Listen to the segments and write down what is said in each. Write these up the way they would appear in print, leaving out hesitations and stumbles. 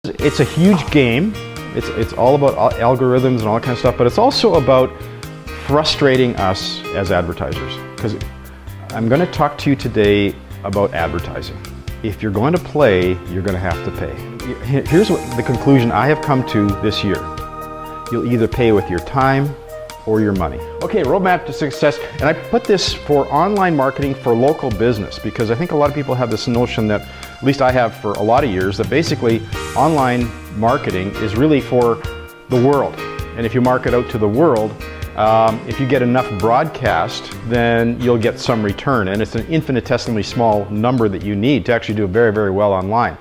It's a huge game. It's all about algorithms and all that kind of stuff, but it's also about frustrating us as advertisers. Because I'm going to talk to you today about advertising. If you're going to play, you're going to have to pay. Here's what the conclusion I have come to this year. You'll either pay with your time or your money. Okay, roadmap to success. And I put this for online marketing for local business because I think a lot of people have this notion that, at least I have for a lot of years, that basically online marketing is really for the world. And if you market out to the world, if you get enough broadcast, then you'll get some return. And it's an infinitesimally small number that you need to actually do very, very well online.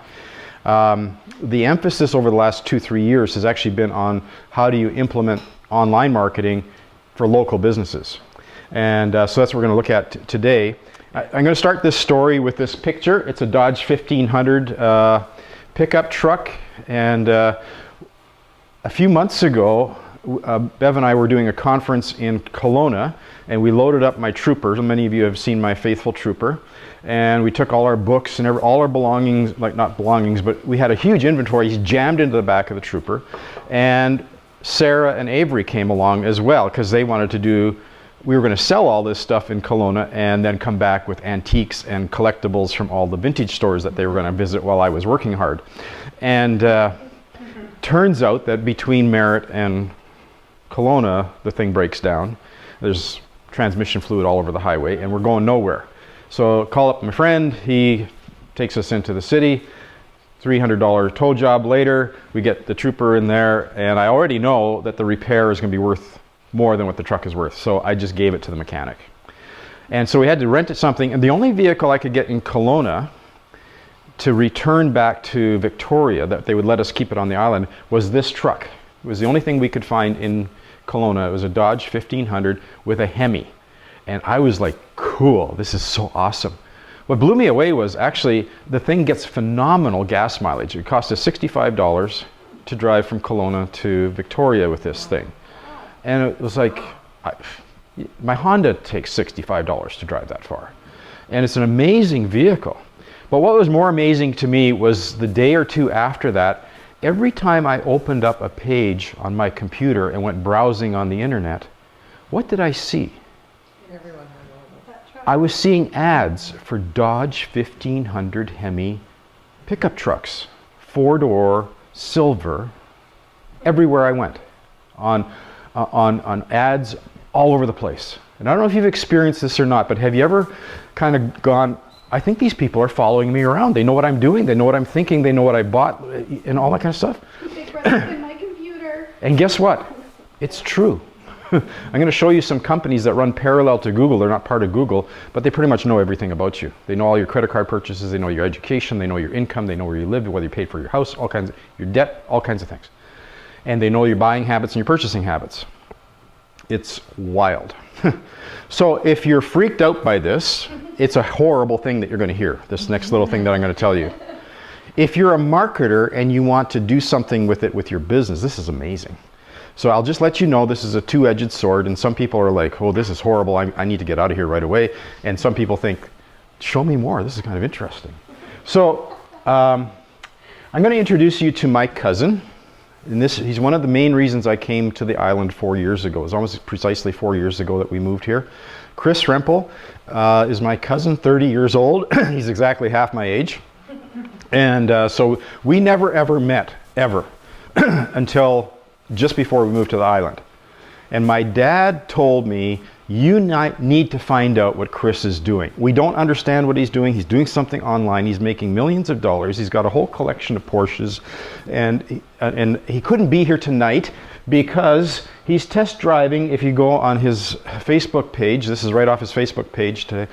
The emphasis over the last 2-3 years has actually been on how do you implement online marketing for local businesses. And so that's what we're going to look at today. I'm going to start this story with this picture. It's a Dodge 1500 pickup truck. And a few months ago, Bev and I were doing a conference in Kelowna, and we loaded up my trooper. Many of you have seen my faithful trooper. And we took all our books and all our belongings, like not belongings, but we had a huge inventory jammed into the back of the trooper. And Sarah and Avery came along as well because they wanted to do, we were going to sell all this stuff in Kelowna and then come back with antiques and collectibles from all the vintage stores that they were going to visit while I was working hard. And turns out that between Merritt and Kelowna, the thing breaks down. There's transmission fluid all over the highway and we're going nowhere. So call up my friend, he takes us into the city. $300 tow job later, we get the trooper in there, and I already know that the repair is going to be worth more than what the truck is worth, so I just gave it to the mechanic. And so we had to rent it something, and the only vehicle I could get in Kelowna to return back to Victoria, that they would let us keep it on the island, was this truck. It was the only thing we could find in Kelowna. It was a Dodge 1500 with a Hemi. And I was like, cool, this is so awesome. What blew me away was actually the thing gets phenomenal gas mileage. It cost us $65 to drive from Kelowna to Victoria with this thing. And it was like, my Honda takes $65 to drive that far. And it's an amazing vehicle. But what was more amazing to me was the day or two after that, every time I opened up a page on my computer and went browsing on the internet, what did I see? I was seeing ads for Dodge 1500 Hemi pickup trucks, 4-door, silver, everywhere I went, on ads all over the place. And I don't know if you've experienced this or not, but have you ever kind of gone, I think these people are following me around. They know what I'm doing, they know what I'm thinking, they know what I bought, and all that kind of stuff. They browsed in my computer. And guess what? It's true. I'm going to show you some companies that run parallel to Google. They're not part of Google, but they pretty much know everything about you. They know all your credit card purchases, they know your education, they know your income, they know where you live, whether you paid for your house, all kinds of, your debt, all kinds of things. And they know your buying habits and your purchasing habits. It's wild. So if you're freaked out by this, it's a horrible thing that you're going to hear, this next little thing that I'm going to tell you. If you're a marketer and you want to do something with it with your business, this is amazing. So I'll just let you know this is a two-edged sword, and some people are like, oh, this is horrible, I need to get out of here right away. And some people think, show me more, this is kind of interesting. So I'm going to introduce you to my cousin. And he's one of the main reasons I came to the island 4 years ago. It was almost precisely 4 years ago that we moved here. Chris Rempel is my cousin, 30 years old. He's exactly half my age. And so we never ever met, ever, until just before we moved to the island. And my dad told me, you need to find out what Chris is doing. We don't understand what he's doing. He's doing something online. He's making millions of dollars. He's got a whole collection of Porsches. And he couldn't be here tonight because he's test driving. If you go on his Facebook page, this is right off his Facebook page today,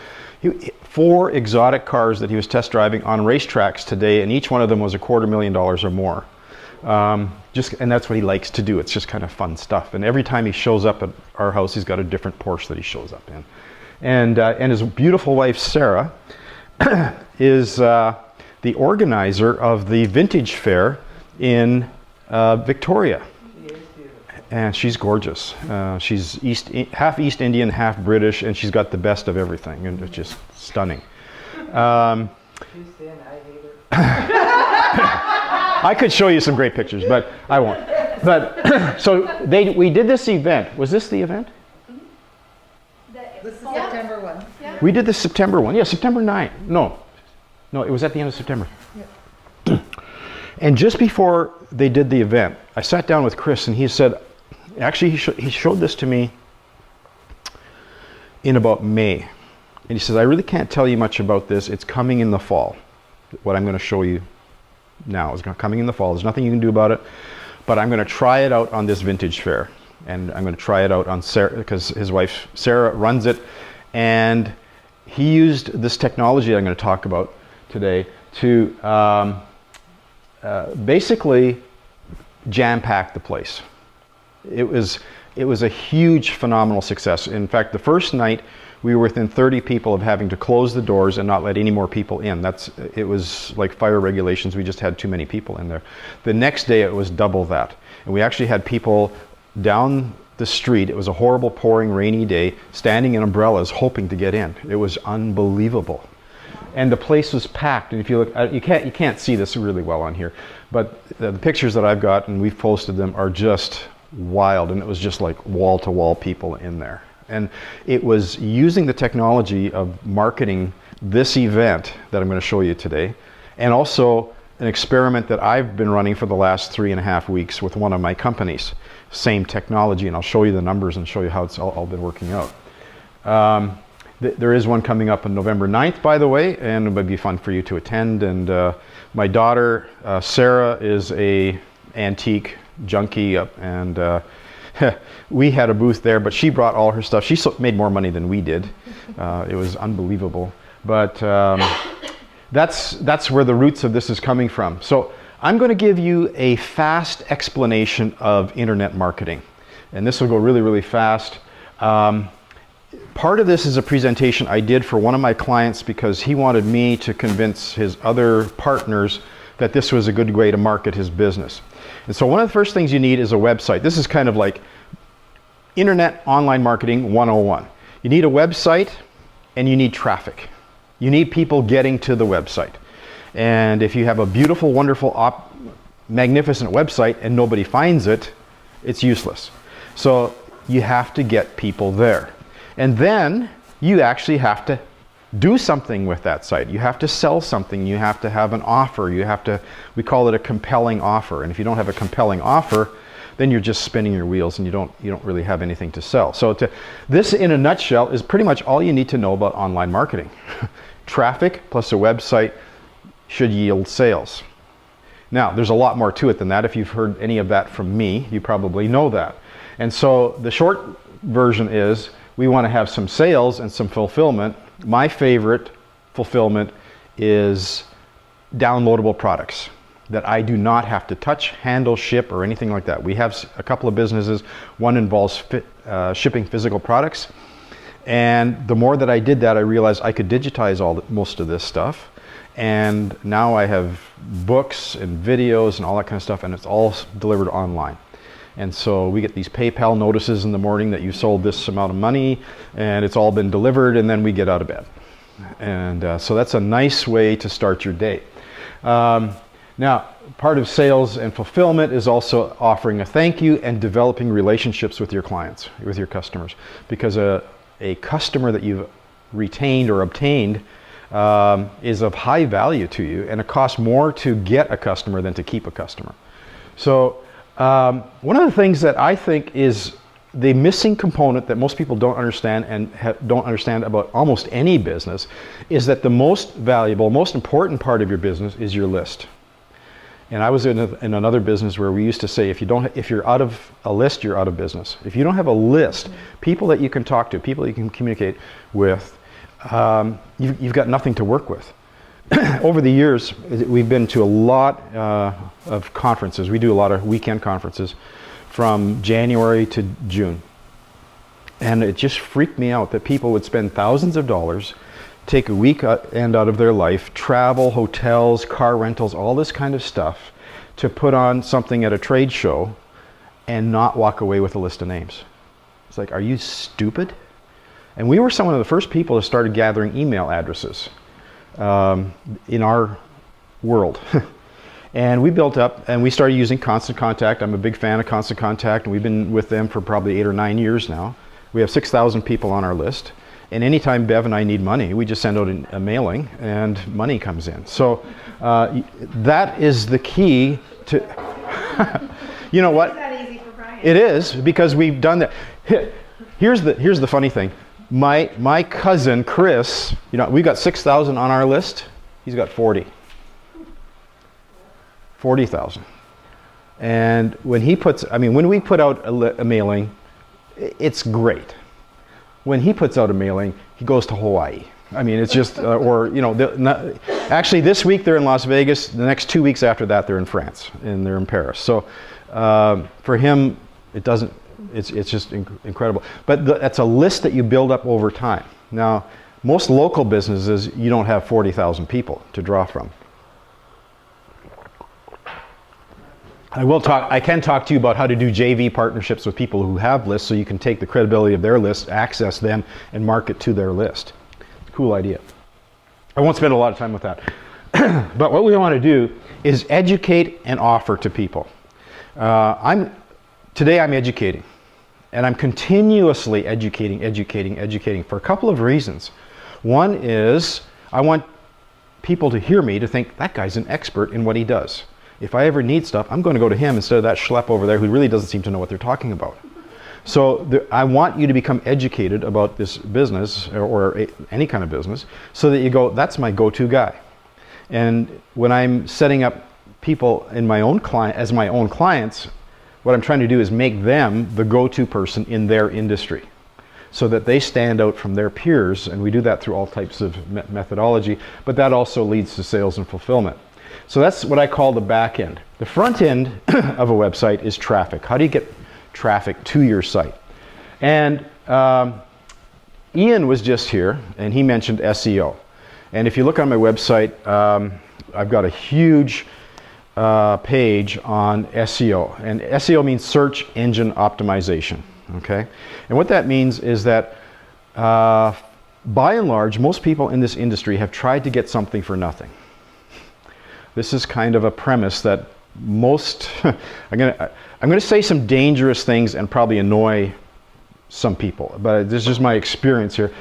4 exotic cars that he was test driving on racetracks today, and each one of them was $250,000 or more. And that's what he likes to do. It's just kind of fun stuff. And every time he shows up at our house, he's got a different Porsche that he shows up in. And his beautiful wife, Sarah, is the organizer of the Vintage Fair in Victoria. And she's gorgeous. She's half East Indian, half British, and she's got the best of everything. And it's just stunning. She's thin, I hate her. I could show you some great pictures, but I won't. But so we did this event. Was this the event? This is September 1. Yeah. We did the September one. Yeah, September 9th. No, it was at the end of September. Yeah. And just before they did the event, I sat down with Chris and he said, actually he showed this to me in about May. And he says, I really can't tell you much about this. It's coming in the fall. What I'm going to show you now is coming in the fall. There's nothing you can do about it, but I'm going to try it out on this vintage fair. And I'm going to try it out on Sarah, because his wife Sarah runs it. And he used this technology I'm going to talk about today to basically jam-pack the place. It was a huge, phenomenal success. In fact, the first night we were within 30 people of having to close the doors and not let any more people in. It was like fire regulations. We just had too many people in there. The next day it was double that. And we actually had people down the street. It was a horrible, pouring, rainy day, standing in umbrellas hoping to get in. It was unbelievable. And the place was packed. And if you look, you can't see this really well on here, but the pictures that I've got, and we've posted them, are just wild. And it was just like wall-to-wall people in there. And it was using the technology of marketing this event that I'm going to show you today, and also an experiment that I've been running for the last 3.5 weeks with one of my companies. Same technology, and I'll show you the numbers and show you how it's all been working out. There is one coming up on November 9th, by the way, and it would be fun for you to attend. And my daughter, Sarah, is a antique junkie, and we had a booth there, but she brought all her stuff. She made more money than we did. It was unbelievable. But that's where the roots of this is coming from. So I'm going to give you a fast explanation of internet marketing. And this will go really, really fast. Part of this is a presentation I did for one of my clients because he wanted me to convince his other partners that this was a good way to market his business. And so one of the first things you need is a website. This is kind of like Internet Online Marketing 101. You need a website and you need traffic. You need people getting to the website. And if you have a beautiful, wonderful, magnificent website and nobody finds it, it's useless. So you have to get people there. And then you actually have to do something with that site. You have to sell something. You have to have an offer. We call it a compelling offer. And if you don't have a compelling offer, then you're just spinning your wheels and you don't really have anything to sell. So this in a nutshell is pretty much all you need to know about online marketing. Traffic plus a website should yield sales. Now, there's a lot more to it than that. If you've heard any of that from me, you probably know that. And so the short version is we want to have some sales and some fulfillment. My favorite fulfillment is downloadable products that I do not have to touch, handle, ship, or anything like that. We have a couple of businesses. One involves shipping physical products. And the more that I did that, I realized I could digitize most of this stuff. And now I have books and videos and all that kind of stuff, and it's all delivered online. And so we get these PayPal notices in the morning that you sold this amount of money, and it's all been delivered, and then we get out of bed. And so that's a nice way to start your day. Now, part of sales and fulfillment is also offering a thank you and developing relationships with your clients, with your customers. Because a customer that you've retained or obtained is of high value to you, and it costs more to get a customer than to keep a customer. So one of the things that I think is the missing component that most people don't understand and don't understand about almost any business is that the most valuable, most important part of your business is your list. And I was in another business where we used to say, if you're out of a list, you're out of business. If you don't have a list, people that you can talk to, people that you can communicate with, you've got nothing to work with. Over the years, we've been to a lot of conferences. We do a lot of weekend conferences from January to June. And it just freaked me out that people would spend thousands of dollars, take a weekend out of their life, travel, hotels, car rentals, all this kind of stuff to put on something at a trade show and not walk away with a list of names. It's like, are you stupid? And we were some of the first people that started gathering email addresses in our world. And we built up, and we started using Constant Contact. I'm a big fan of Constant Contact, and we've been with them for probably 8 or 9 years now. We have 6,000 people on our list. And anytime Bev and I need money, we just send out a mailing, and money comes in. So that is the key to, you know what? It's that easy for Brian. It is, because we've done that. Here's the funny thing. My cousin, Chris, you know, we've got 6,000 on our list. He's got 40,000. And when he puts, I mean, when we put out a mailing, it's great. When he puts out a mailing, he goes to Hawaii. I mean, it's just, or, you know, actually this week they're in Las Vegas. The next 2 weeks after that, they're in France, and they're in Paris. So for him, it doesn't, it's just incredible. But that's a list that you build up over time. Now, most local businesses, you don't have 40,000 people to draw from. I can talk to you about how to do JV partnerships with people who have lists, so you can take the credibility of their list, access them, and market to their list. Cool idea. I won't spend a lot of time with that. But what we want to do is educate and offer to people. Today I'm educating, and I'm continuously educating for a couple of reasons. One is I want people to hear me to think that guy's an expert in what he does. If I ever need stuff, I'm going to go to him instead of that schlep over there who really doesn't seem to know what they're talking about. So I want you to become educated about this business or any kind of business, so that you go, that's my go-to guy. And when I'm setting up people in my own as my own clients, what I'm trying to do is make them the go-to person in their industry, so that they stand out from their peers. And we do that through all types of methodology, but that also leads to sales and fulfillment. So that's what I call the back end. The front end of a website is traffic. How do you get traffic to your site? And Ian was just here, and he mentioned SEO. And if you look on my website, I've got a huge page on SEO. And SEO means search engine optimization. Okay? And what that means is that by and large, most people in this industry have tried to get something for nothing. This is kind of a premise that most, I'm going to say some dangerous things and probably annoy some people, but this is just my experience here.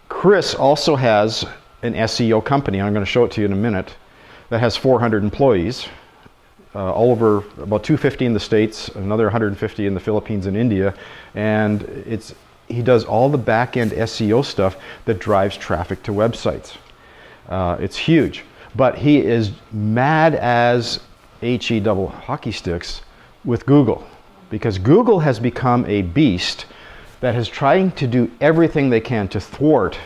Chris also has an SEO company, and I'm going to show it to you in a minute, that has 400 employees, all over, about 250 in the States, another 150 in the Philippines and India, and he does all the back-end SEO stuff that drives traffic to websites. It's huge, but he is mad as HE double hockey sticks with Google, because Google has become a beast that is trying to do everything they can to thwart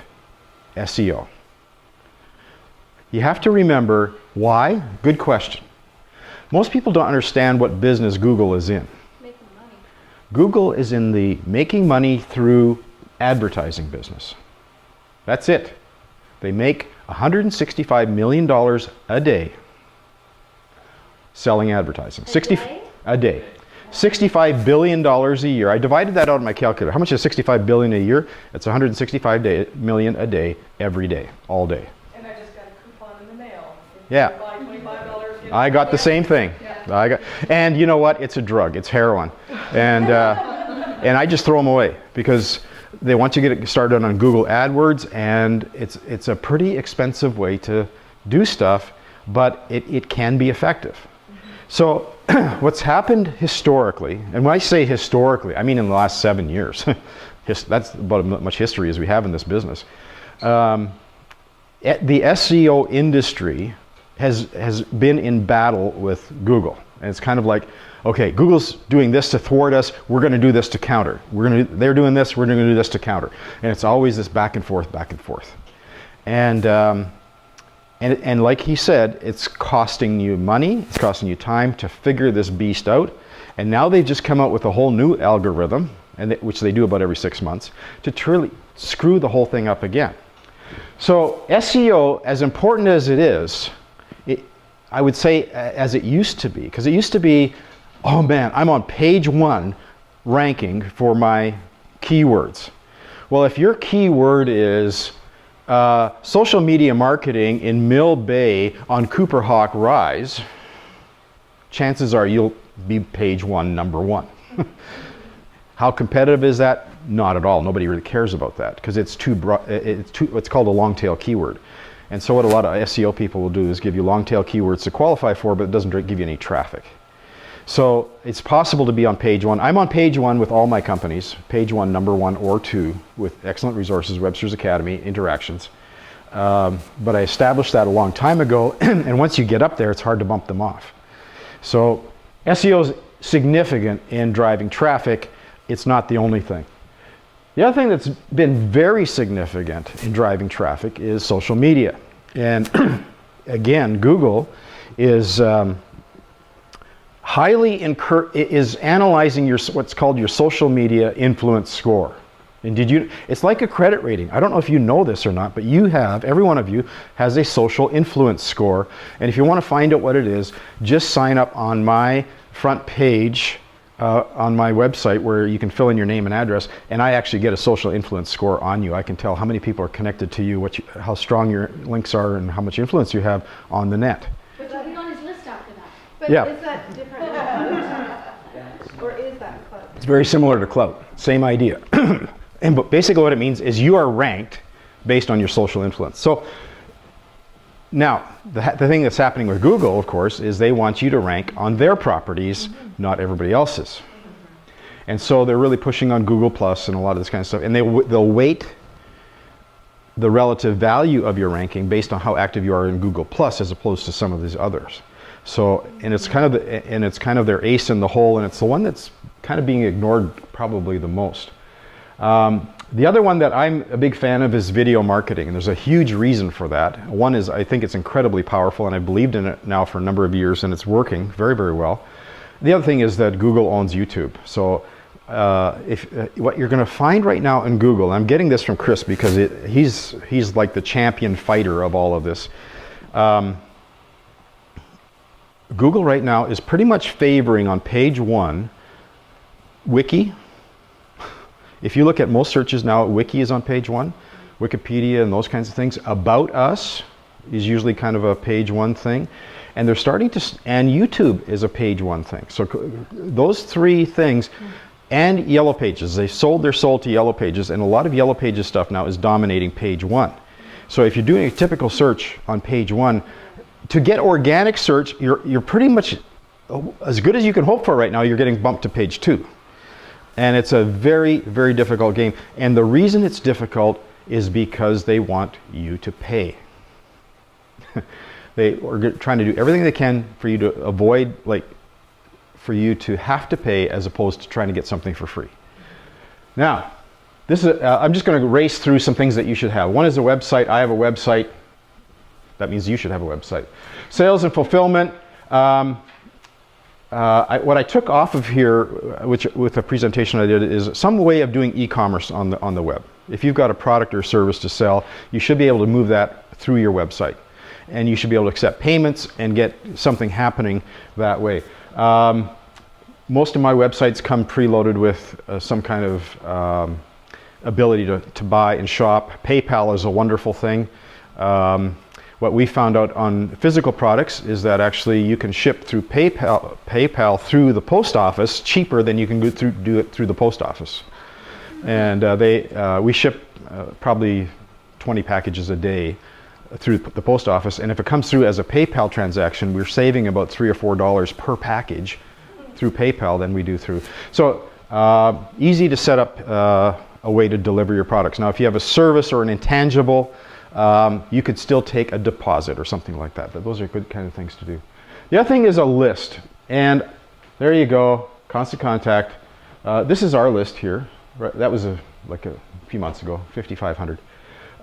SEO. You have to remember why. Good question. Most people don't understand what business Google is in. Making money. Google is in the making money through advertising business. That's it. They make $165 million a day selling advertising. A day. $65 billion a year. I divided that out in my calculator. How much is $65 billion a year? It's $165 million a day, every day, all day. And I just got a coupon in the mail. Yeah. Buy $25, I got the same thing. Yeah. And you know what? It's a drug. It's heroin. And and I just throw them away, because they want you to get started on Google AdWords, and it's a pretty expensive way to do stuff, but it can be effective. So what's happened historically, and when I say historically, I mean in the last 7 years. That's about as much history as we have in this business. The SEO industry has been in battle with Google. And it's kind of like, okay, Google's doing this to thwart us, we're going to do this to counter. They're doing this, we're going to do this to counter. And it's always this back and forth. And like he said, it's costing you money, it's costing you time to figure this beast out. And now they've just come out with a whole new algorithm, which they do about every 6 months, to truly screw the whole thing up again. So SEO, as important as it is, I would say as it used to be, because it used to be, oh man, I'm on page 1 ranking for my keywords. Well, if your keyword is social media marketing in Mill Bay on Cooper Hawk Rise, chances are you'll be page 1, number 1. How competitive is that? Not at all. Nobody really cares about that because it's too broad. It's called a long tail keyword. And so what a lot of SEO people will do is give you long tail keywords to qualify for, but it doesn't give you any traffic. So it's possible to be on page 1. I'm on page 1 with all my companies, page 1, number 1 or 2, with excellent resources, Webster's Academy, Inter-actions. But I established that a long time ago, and once you get up there, it's hard to bump them off. So SEO is significant in driving traffic. It's not the only thing. The other thing that's been very significant in driving traffic is social media. And again, Google is is analyzing what's called your social media influence score. And it's like a credit rating. I don't know if you know this or not, but every one of you has a social influence score. And if you want to find out what it is, just sign up on my front page on my website where you can fill in your name and address, and I actually get a social influence score on you. I can tell how many people are connected to you, how strong your links are, and how much influence you have on the net. But you'll be on his list after that. But Yeah. is that different than clout? Or is that clout? It's very similar to clout, same idea. But basically what it means is you are ranked based on your social influence. So now, the thing that's happening with Google, of course, is they want you to rank on their properties, not everybody else's. And so they're really pushing on Google Plus and a lot of this kind of stuff. And they'll weight the relative value of your ranking based on how active you are in Google Plus as opposed to some of these others. So, and it's kind of their ace in the hole, and it's the one that's kind of being ignored probably the most. The other one that I'm a big fan of is video marketing, and there's a huge reason for that. One is I think it's incredibly powerful, and I've believed in it now for a number of years, and it's working very, very well. The other thing is that Google owns YouTube. So what you're going to find right now in Google, and I'm getting this from Chris because he's like the champion fighter of all of this. Google right now is pretty much favoring on page 1 Wiki. If you look at most searches now, Wiki is on page 1, Wikipedia and those kinds of things. About Us is usually kind of a page 1 thing. And they're starting to, and YouTube is a page 1 thing. So those 3 things, and Yellow Pages, they sold their soul to Yellow Pages, and a lot of Yellow Pages stuff now is dominating page 1. So if you're doing a typical search on page 1, to get organic search, you're pretty much as good as you can hope for right now. You're getting bumped to page 2. And it's a very, very difficult game. And the reason it's difficult is because they want you to pay. They are trying to do everything they can for you to avoid, for you to have to pay as opposed to trying to get something for free. Now, this is I'm just going to race through some things that you should have. One is a website. I have a website. That means you should have a website. Sales and fulfillment. What I took off of here, with a presentation I did, is some way of doing e-commerce on the web. If you've got a product or service to sell, you should be able to move that through your website, and you should be able to accept payments and get something happening that way. Most of my websites come preloaded with some kind of ability to buy and shop. PayPal is a wonderful thing. What we found out on physical products is that actually you can ship through PayPal through the post office cheaper than you can do it through the post office. And we ship probably 20 packages a day through the post office, and if it comes through as a PayPal transaction, we're saving about $3 or $4 per package through PayPal than we do through. So easy to set up a way to deliver your products. Now, if you have a service or an intangible, you could still take a deposit or something like that, but those are good kind of things to do. The other thing is a list, and there you go, Constant Contact. This is our list here. That was like a few months ago, 5,500.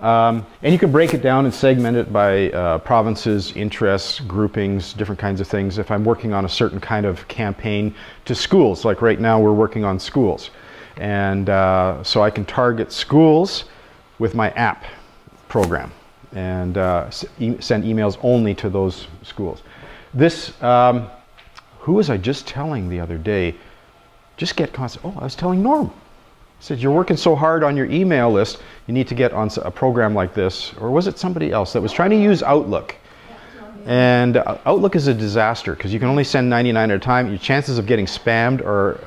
And you can break it down and segment it by provinces, interests, groupings, different kinds of things. If I'm working on a certain kind of campaign to schools, like right now we're working on schools, and so I can target schools with my app program and send emails only to those schools. This, who was I just telling the other day? Just get constant. Oh, I was telling Norm. said, you're working so hard on your email list, you need to get on a program like this. Or was it somebody else that was trying to use Outlook? And Outlook is a disaster because you can only send 99 at a time. Your chances of getting spammed or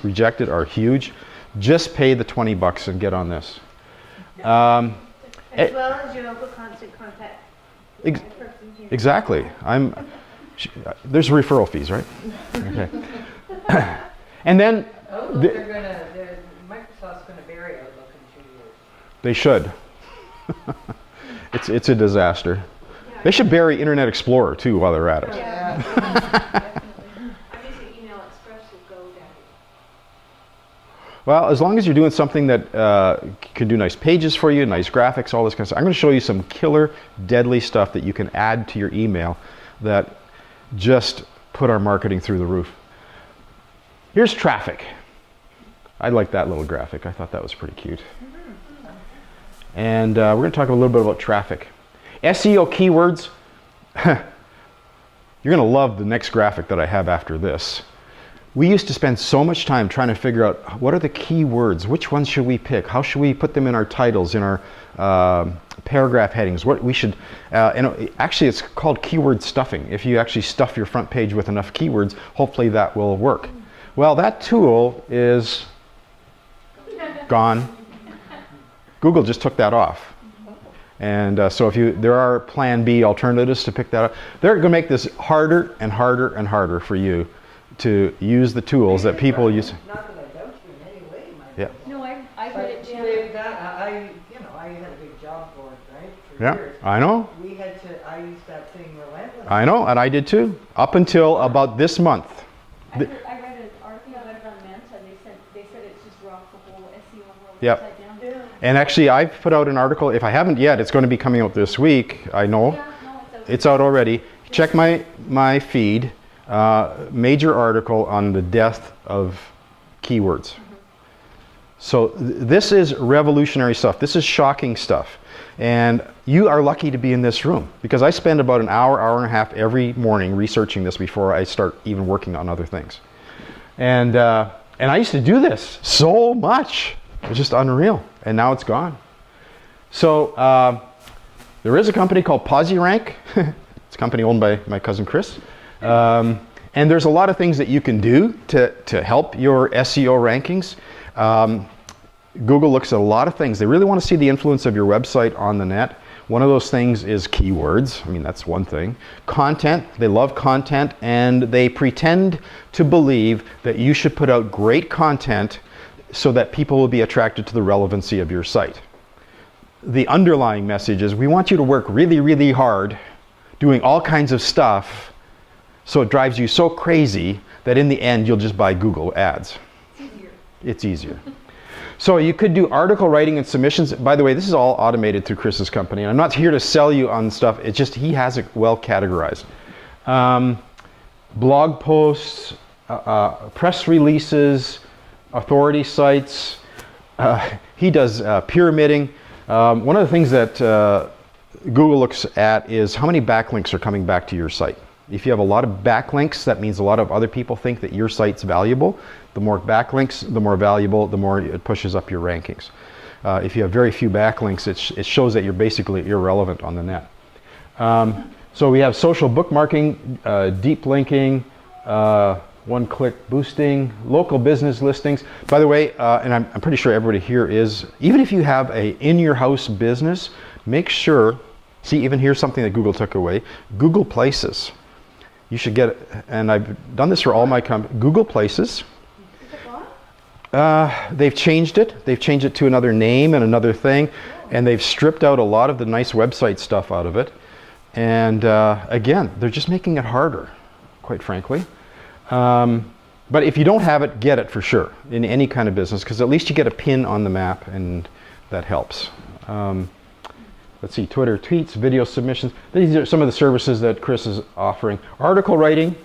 rejected are huge. Just pay the $20 and get on this. As well as your local constant contact. Exactly. There's referral fees, right? Okay. And then Microsoft's going to bury Outlook in 2 years. they should. It's a disaster. They should bury Internet Explorer too while they're at it. Yeah. Definitely. Obviously, Email Express will go down. Well, as long as you're doing something that can do nice pages for you, nice graphics, all this kind of stuff. I'm going to show you some killer, deadly stuff that you can add to your email that just put our marketing through the roof. Here's traffic. I like that little graphic. I thought that was pretty cute. And we're going to talk a little bit about traffic. SEO keywords. You're going to love the next graphic that I have after this. We used to spend so much time trying to figure out what are the keywords, which ones should we pick, how should we put them in our titles, in our paragraph headings, what we should, and actually it's called keyword stuffing. If you actually stuff your front page with enough keywords, hopefully that will work. Well, that tool is gone. Google just took that off. And so there are plan B alternatives to pick that up. They're going to make this harder and harder and harder for you to use the tools that people use. Not that I doubt you in any way, my Yeah. No, I But read it too. I had a big job board, right? For Yeah, years. I know. I used that thing relentlessly. I know, and I did too. Up until about this month. I read an article about it on Manta. They said it's just rocked the whole SEO world Yep. upside down. Yeah. And actually, I've put out an article. If I haven't yet, it's going to be coming out this week. I know. Yeah, no, it's out. It's out already. Check my feed. Major article on the death of keywords. So this is revolutionary stuff. This is shocking stuff. And you are lucky to be in this room because I spend about an hour, hour and a half every morning researching this before I start even working on other things. And I used to do this so much. It was just unreal. And now it's gone. So there is a company called PosiRank. It's a company owned by my cousin Chris. And there's a lot of things that you can do to help your SEO rankings. Google looks at a lot of things. They really want to see the influence of your website on the net. One of those things is keywords. I mean, that's one thing. Content. They love content, and they pretend to believe that you should put out great content so that people will be attracted to the relevancy of your site. The underlying message is we want you to work really, really hard doing all kinds of stuff so it drives you so crazy that in the end you'll just buy Google ads. It's easier. So you could do article writing and submissions. By the way, this is all automated through Chris's company. And I'm not here to sell you on stuff. It's just he has it well categorized. Blog posts, press releases, authority sites. He does pyramiding. One of the things that Google looks at is how many backlinks are coming back to your site. If you have a lot of backlinks, that means a lot of other people think that your site's valuable. The more backlinks, the more valuable, the more it pushes up your rankings. If you have very few backlinks, it shows that you're basically irrelevant on the net. So we have social bookmarking, deep linking, one-click boosting, local business listings. By the way, and I'm pretty sure everybody here is, even if you have a in-your-house business, make sure, see, even here's something that Google took away, Google Places. You should get, and I've done this for all my companies, Google Places. They've changed it. They've changed it to another name and another thing, and they've stripped out a lot of the nice website stuff out of it. And again, they're just making it harder, quite frankly. But if you don't have it, get it for sure in any kind of business, because at least you get a pin on the map, and that helps. Let's see, Twitter tweets, video submissions. These are some of the services that Chris is offering. Article writing.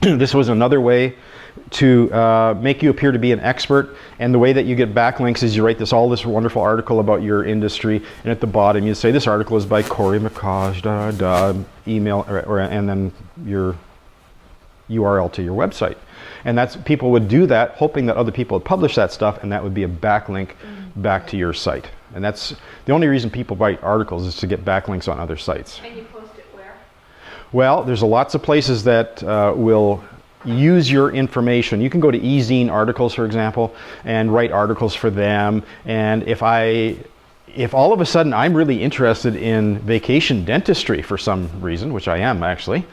This was another way to make you appear to be an expert. And the way that you get backlinks is you write all this wonderful article about your industry, and at the bottom you say this article is by Corey McCosh, email, and then your URL to your website. And that's, people would do that hoping that other people would publish that stuff, and that would be a backlink back to your site. And that's the only reason people write articles, is to get backlinks on other sites. And you post it where? Well, there's lots of places that will use your information. You can go to eZine articles, for example, and write articles for them. And if all of a sudden I'm really interested in vacation dentistry for some reason, which I am actually,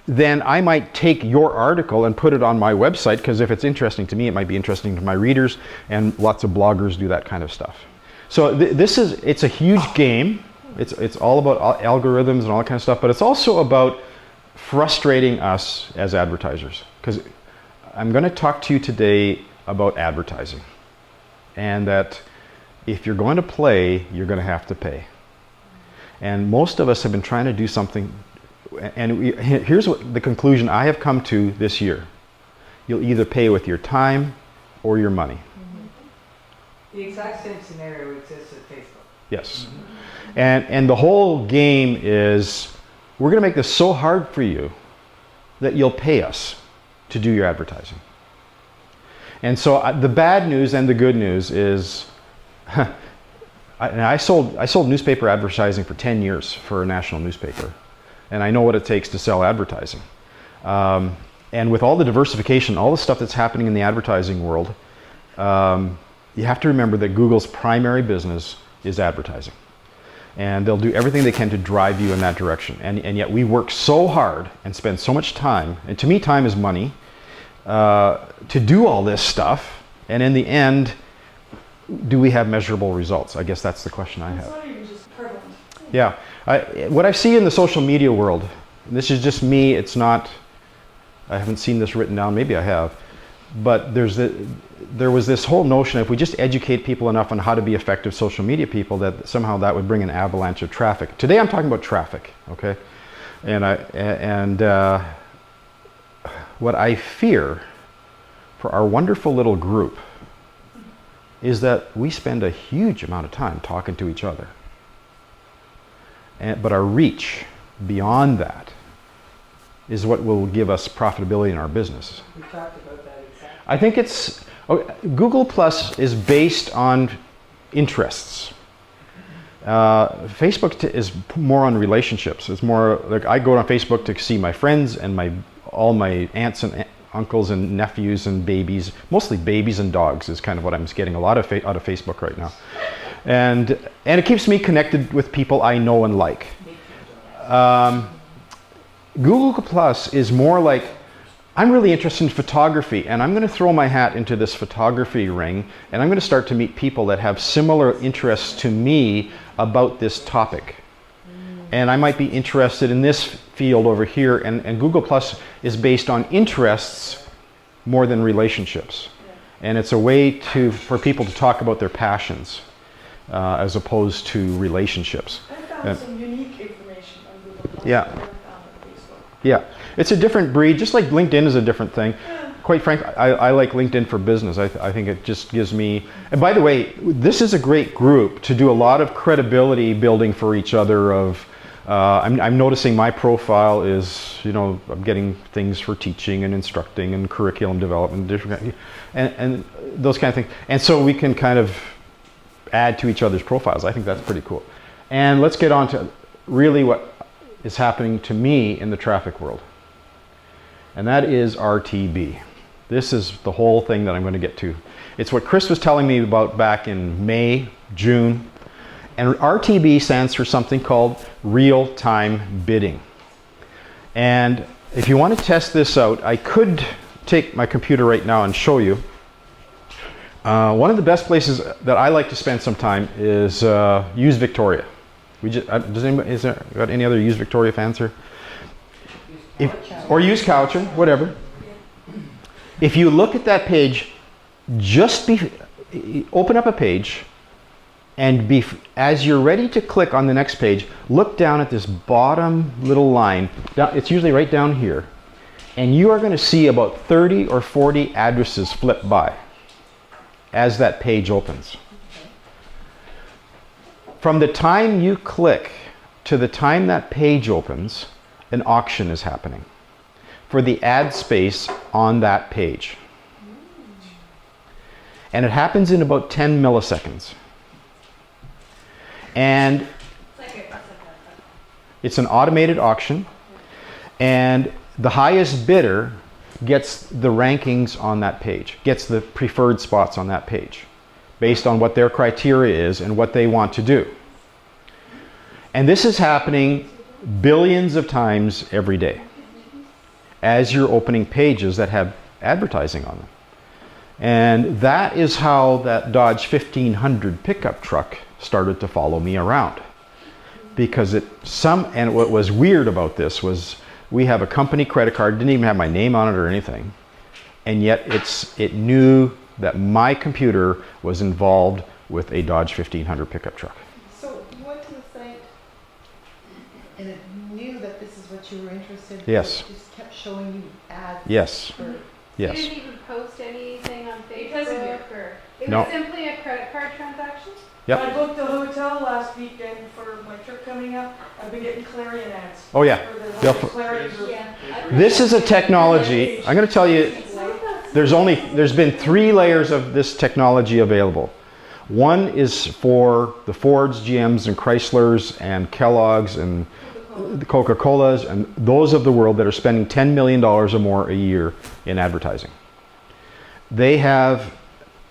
then I might take your article and put it on my website, because if it's interesting to me, it might be interesting to my readers, and lots of bloggers do that kind of stuff. So it's a huge game. It's all about algorithms and all that kind of stuff, but it's also about frustrating us as advertisers. Because I'm going to talk to you today about advertising, and that if you're going to play, you're going to have to pay. And most of us have been trying to do something, and here's what the conclusion I have come to this year. You'll either pay with your time or your money. The exact same scenario exists at Facebook. Yes. And the whole game is, we're going to make this so hard for you that you'll pay us to do your advertising. And so the bad news and the good news is, I sold newspaper advertising for 10 years for a national newspaper, and I know what it takes to sell advertising. And with all the diversification, all the stuff that's happening in the advertising world, you have to remember that Google's primary business is advertising. And they'll do everything they can to drive you in that direction. And yet we work so hard and spend so much time, and to me time is money, to do all this stuff, and in the end, do we have measurable results? I guess that's the question I have. It's not even just prevalent. Yeah. What I see in the social media world, and this is just me, it's not, I haven't seen this written down, maybe I have, but there was this whole notion, if we just educate people enough on how to be effective social media people, that somehow that would bring an avalanche of traffic. Today I'm talking about traffic, okay? And what I fear for our wonderful little group is that we spend a huge amount of time talking to each other. But our reach beyond that is what will give us profitability in our business. We talked about that exactly. I think Google Plus is based on interests. Facebook is more on relationships. It's more like I go on Facebook to see my friends and all my aunts and uncles and nephews and babies, mostly babies and dogs is kind of what I'm getting a lot of out of Facebook right now. And it keeps me connected with people I know and like. Google Plus is more like, I'm really interested in photography, and I'm going to throw my hat into this photography ring, and I'm going to start to meet people that have similar interests to me about this topic. And I might be interested in this field over here, and Google Plus is based on interests more than relationships. And it's a way for people to talk about their passions as opposed to relationships. I found some unique information on Google Plus Yeah. that I never found on Facebook. Yeah, it's a different breed, just like LinkedIn is a different thing. Quite frankly, I like LinkedIn for business. I think it just gives me, and by the way, this is a great group to do a lot of credibility building for each other of, I'm noticing my profile is, I'm getting things for teaching and instructing and curriculum development, different, and those kind of things. And so we can kind of add to each other's profiles. I think that's pretty cool. And let's get on to really what is happening to me in the traffic world. And that is RTB. This is the whole thing that I'm going to get to. It's what Chris was telling me about back in May, June. And RTB stands for something called real-time bidding. And if you want to test this out, I could take my computer right now and show you. One of the best places that I like to spend some time is Use Victoria. Does anybody, is there got any other Use Victoria fans here? Or Use Coucher, whatever. If you look at that page, open up a page, and as you're ready to click on the next page, look down at this bottom little line. It's usually right down here. And you are going to see about 30 or 40 addresses flip by as that page opens. From the time you click to the time that page opens, an auction is happening. for the ad space on that page. And it happens in about 10 milliseconds. And it's an automated auction, and the highest bidder gets the rankings on that page, gets the preferred spots on that page, based on what their criteria is and what they want to do. And this is happening billions of times every day as you're opening pages that have advertising on them. And that is how that Dodge 1500 pickup truck started to follow me around. Because and what was weird about this was we have a company credit card, didn't even have my name on it or anything, and yet it knew that my computer was involved with a Dodge 1500 pickup truck. So you went to the site and it knew that this is what you were interested in? Yes. It just kept showing you ads? Yes. For Yes. You didn't even post anything on Because of your Facebook or it No. was simply a credit card transaction? Yep. I booked a hotel last weekend for my trip coming up. I've been getting Clarion ads. Oh yeah. For the They'll whole Clarion group. Yeah. This is a technology, I'm going to tell you, there's been 3 layers of this technology available. One is for the Fords, GMs, and Chryslers, and Kellogg's, and the Coca-Colas, and those of the world that are spending $10 million or more a year in advertising. They have,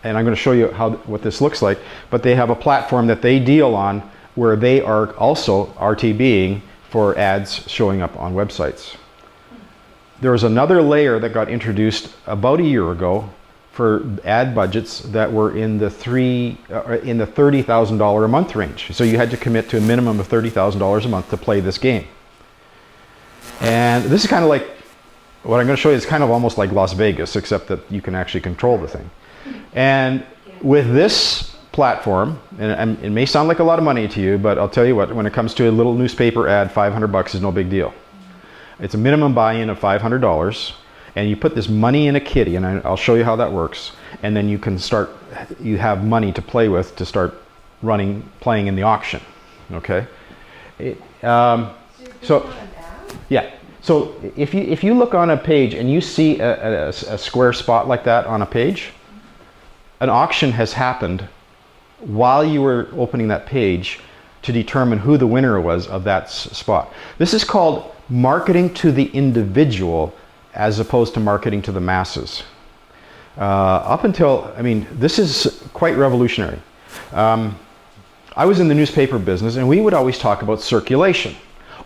and I'm going to show you what this looks like, but they have a platform that they deal on where they are also RTBing for ads showing up on websites. There was another layer that got introduced about a year ago for ad budgets that were in the $30,000 a month range. So you had to commit to a minimum of $30,000 a month to play this game. And this is kind of like, what I'm going to show you is kind of almost like Las Vegas, except that you can actually control the thing. And with this platform, and it may sound like a lot of money to you, but I'll tell you what, when it comes to a little newspaper ad, $500 is no big deal. It's a minimum buy-in of $500, and you put this money in a kitty, and I'll show you how that works, and then you have money to play with to start playing in the auction, okay? Yeah, so if you look on a page and you see a square spot like that on a page, an auction has happened while you were opening that page to determine who the winner was of that spot. This is called marketing to the individual as opposed to marketing to the masses. This is quite revolutionary. I was in the newspaper business and we would always talk about circulation.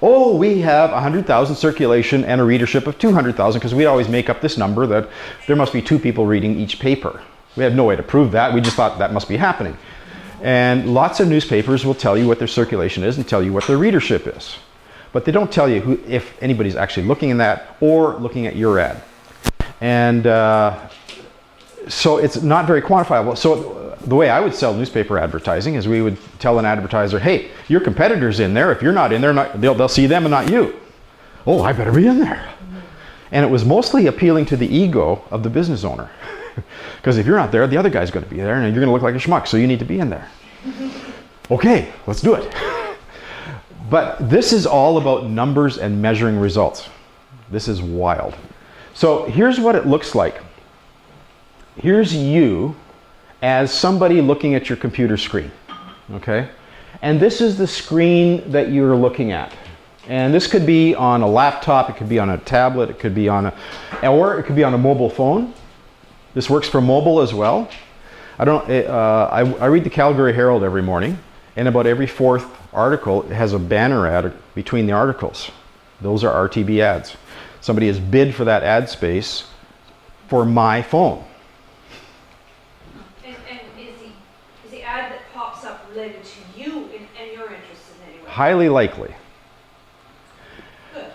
Oh, we have 100,000 circulation and a readership of 200,000 because we always make up this number that there must be 2 people reading each paper. We have no way to prove that. We just thought that must be happening. And lots of newspapers will tell you what their circulation is and tell you what their readership is. But they don't tell you if anybody's actually looking in that or looking at your ad. And so it's not very quantifiable. So the way I would sell newspaper advertising is we would tell an advertiser, hey, your competitor's in there. If you're not in there, they'll see them and not you. Oh, I better be in there. And it was mostly appealing to the ego of the business owner. Because if you're not there, the other guy's going to be there and you're going to look like a schmuck, so you need to be in there. Okay, let's do it. But this is all about numbers and measuring results. This is wild. So here's what it looks like. Here's you as somebody looking at your computer screen, okay? And this is the screen that you're looking at. And this could be on a laptop, it could be on a tablet, it could be on a mobile phone. This works for mobile as well. I read the Calgary Herald every morning, and about every 4th article has a banner ad between the articles. Those are RTB ads. Somebody has bid for that ad space for my phone. And is the ad that pops up related to you and you're interested in anyway? Highly likely. Good.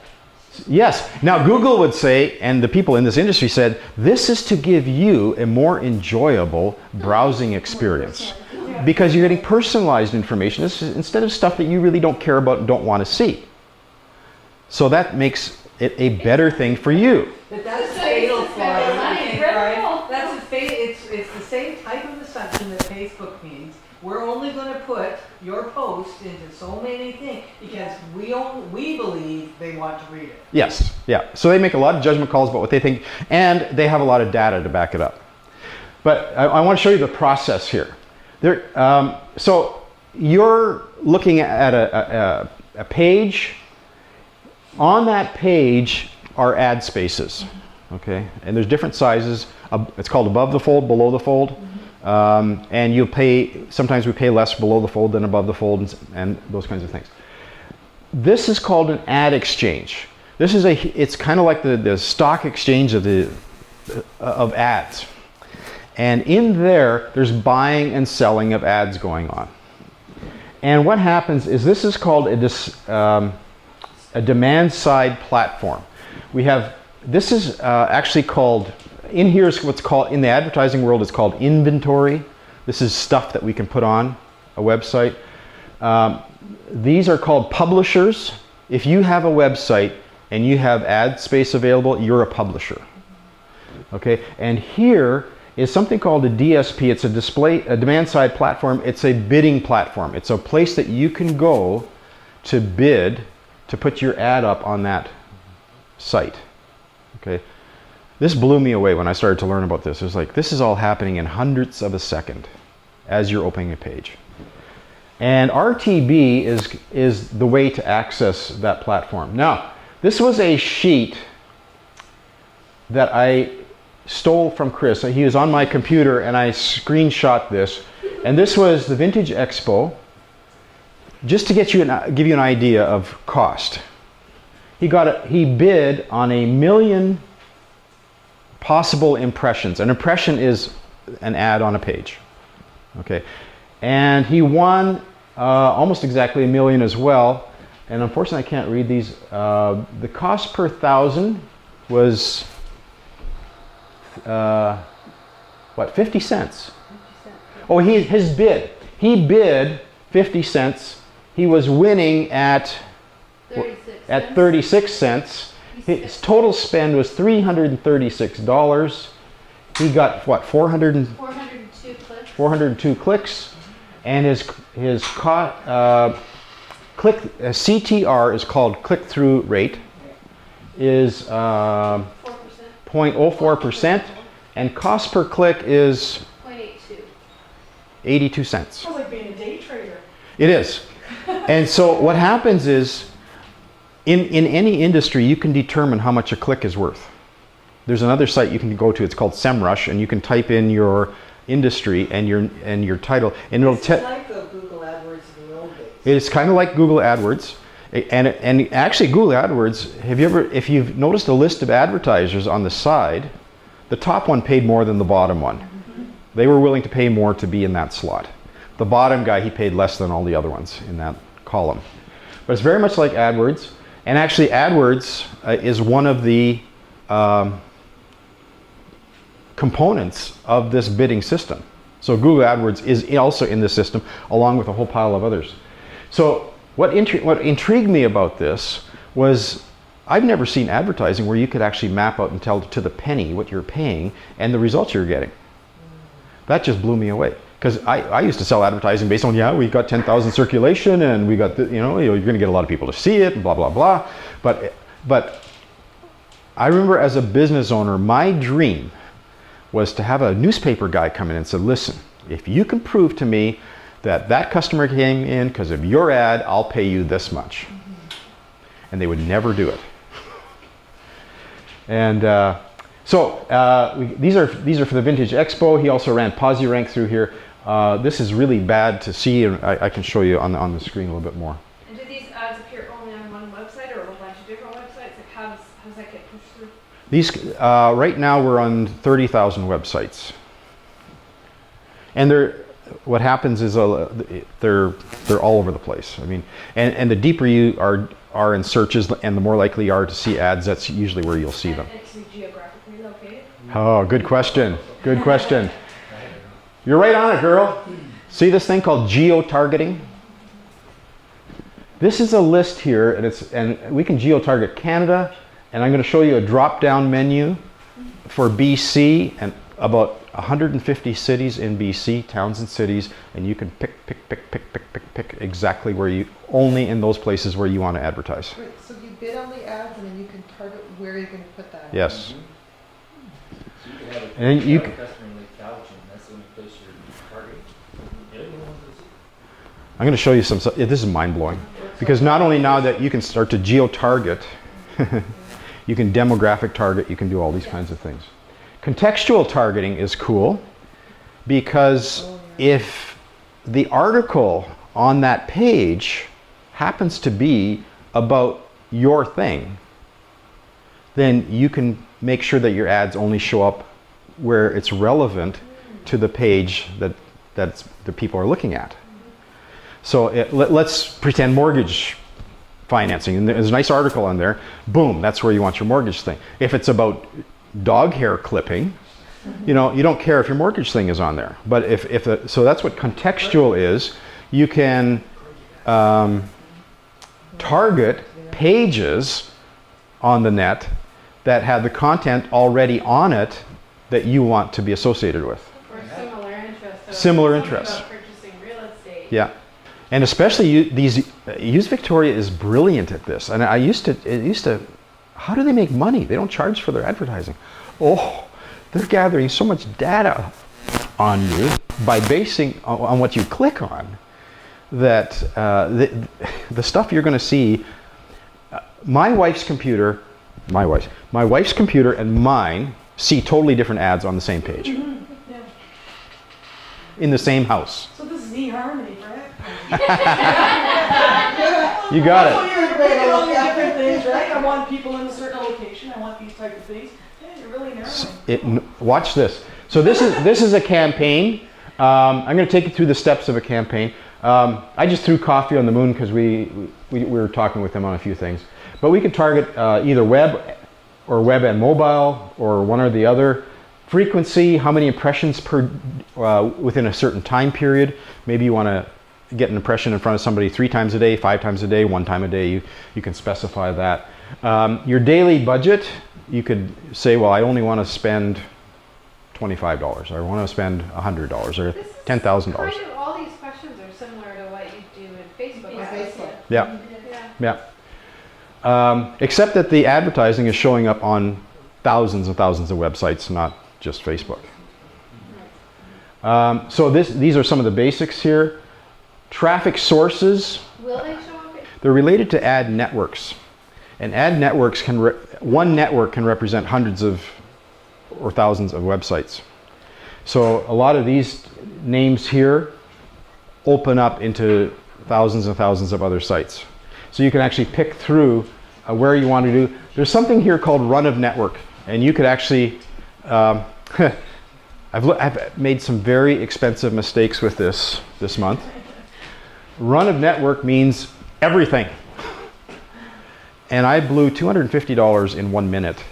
Yes. Now Google would say, and the people in this industry said, this is to give you a more enjoyable browsing experience. Because you're getting personalized information instead of stuff that you really don't care about and don't want to see. So that makes it a better thing for you. But that's fatal for better it, I money, think, right? right? That's it's the same type of assumption that Facebook means. We're only going to put your post into so many things because we believe they want to read it. Yes, yeah. So they make a lot of judgment calls about what they think, and they have a lot of data to back it up. But I want to show you the process here. So you're looking at a page. On that page are ad spaces, okay? And there's different sizes. It's called above the fold, below the fold. And you pay, sometimes we pay less below the fold than above the fold and those kinds of things. This is called an ad exchange. It's kind of like the stock exchange of ads. And in there's buying and selling of ads going on. And what happens is this is called a demand side platform. This is actually called, in here is what's called, in the advertising world, it's called inventory. This is stuff that we can put on a website. These are called publishers. If you have a website and you have ad space available, you're a publisher. Okay, and here is something called a DSP. It's a demand side platform. It's a bidding platform. It's a place that you can go to bid to put your ad up on that site. Okay, this blew me away when I started to learn about this. It was like, this is all happening in hundredths of a second as you're opening a page. And RTB is the way to access that platform. Now, this was a sheet that I stole from Chris. He was on my computer and I screenshot this. And this was the Vintage Expo, just to give you an idea of cost. He bid on 1 million possible impressions. An impression is an ad on a page. Okay, and he won almost exactly 1 million as well. And unfortunately, I can't read these. The cost per 1,000 was what, 50 cents? 50 cents. Oh, his bid. He bid 50 cents. He was winning at 36 cents. His total spend was $336. He got what, 402 clicks. 402 clicks, and his CTR is called click-through rate, is 0.04%, and cost per click is 0.82. 82 cents. Sounds like being a day trader. It is. And so what happens is, in any industry, you can determine how much a click is worth. There's another site you can go to, it's called SEMrush, and you can type in your industry and your title, and it'll It's like the Google AdWords in the old days. It's kind of like Google AdWords. And actually Google AdWords, if you've noticed a list of advertisers on the side, the top one paid more than the bottom one. They were willing to pay more to be in that slot. The bottom guy, he paid less than all the other ones in that column. But it's very much like AdWords. And actually AdWords is one of the components of this bidding system. So Google AdWords is also in this system, along with a whole pile of others. So what intrigued me about this was, I've never seen advertising where you could actually map out and tell to the penny what you're paying and the results you're getting. That just blew me away. Because I used to sell advertising based on, yeah, we got 10,000 circulation and we got, you're going to get a lot of people to see it and blah, blah, blah. But I remember as a business owner, my dream was to have a newspaper guy come in and say, listen, if you can prove to me that customer came in because of your ad, I'll pay you this much. And they would never do it. And these are for the Vintage Expo. He also ran PosiRank through here. This is really bad to see, and I can show you on the screen a little bit more. And do these ads appear only on one website or a bunch of different websites? Like how does that get pushed through? These right now we're on 30,000 websites, and what happens is they're all over the place. I mean, and the deeper you are in searches, and the more likely you are to see ads, that's usually where you'll see them. And it's geographically located? Oh, good question. Good question. You're right on it, girl. See this thing called geo-targeting? This is a list here, and we can geo-target Canada, and I'm going to show you a drop-down menu for BC, and about 150 cities in BC, towns and cities, and you can pick exactly where you, only in those places where you want to advertise. Right, so you bid on the ads and then you can target where you're going to put that. Yes. So you can have a, And you have a customer in Lake Cowichan, that's the only place you're targeting. Yeah, you want to see. I'm going to show you some stuff. This is mind-blowing. Because not only now that you can start to geo-target, you can demographic target, you can do all these kinds of things. Contextual targeting is cool because if the article on that page happens to be about your thing, then you can make sure that your ads only show up where it's relevant to the page that the people are looking at. So let's pretend mortgage financing, and there's a nice article on there. Boom, that's where you want your mortgage thing. If it's about dog hair clipping, you know, you don't care if your mortgage thing is on there. But so that's what contextual is. You can target pages on the net that have the content already on it that you want to be associated with. Or similar interests. So Similar something interests. About purchasing real estate. Yeah. And especially Use Victoria is brilliant at this. And it used to, how do they make money? They don't charge for their advertising. Oh, they're gathering so much data on you by basing on what you click on that the stuff you're going to see, my wife's computer and mine see totally different ads on the same page. Yeah. In the same house. So this is eHarmony, right? You got So it. you're picking all your different things, right? I want people in a certain location. I want these type of things. Yeah, you're really narrowing. Watch this. So this is a campaign. I'm going to take you through the steps of a campaign. I just threw coffee on the moon because we were talking with them on a few things. But we could target either web or web and mobile or one or the other. Frequency, how many impressions per within a certain time period. Maybe you want to get an impression in front of somebody 3 times a day, 5 times a day, 1 time a day. You can specify that. Your daily budget, you could say, well, I only want to spend $25, or I want to spend $100, or $10,000. Kind of all these questions are similar to what you do in Facebook. Yeah. ads. Facebook. Yeah, Yeah. yeah. Except that the advertising is showing up on thousands and thousands of websites, not just Facebook. So these are some of the basics here. Traffic sources. Will they show up? They're related to ad networks. And ad networks one network can represent hundreds of or thousands of websites. So a lot of these names here open up into thousands and thousands of other sites. So you can actually pick through where you want to do. There's something here called run of network, and you could actually I've made some very expensive mistakes with this month. Run of network means everything. And I blew $250 in 1 minute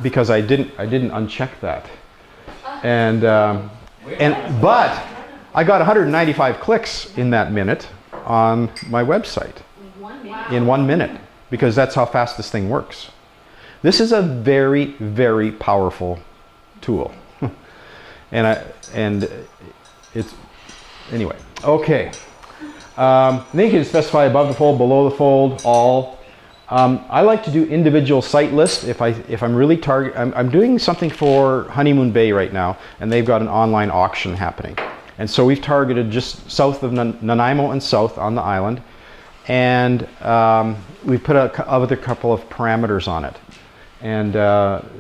because I didn't uncheck that. But I got 195 clicks in that minute on my website in 1 minute, because that's how fast this thing works. This is a very, very powerful tool. and it's anyway. Okay. Then you can specify above the fold, below the fold, all. I like to do individual site lists if I'm really I'm doing something for Honeymoon Bay right now, and they've got an online auction happening. And so we've targeted just south of Nanaimo and south on the island, and we've put a couple of parameters on it. And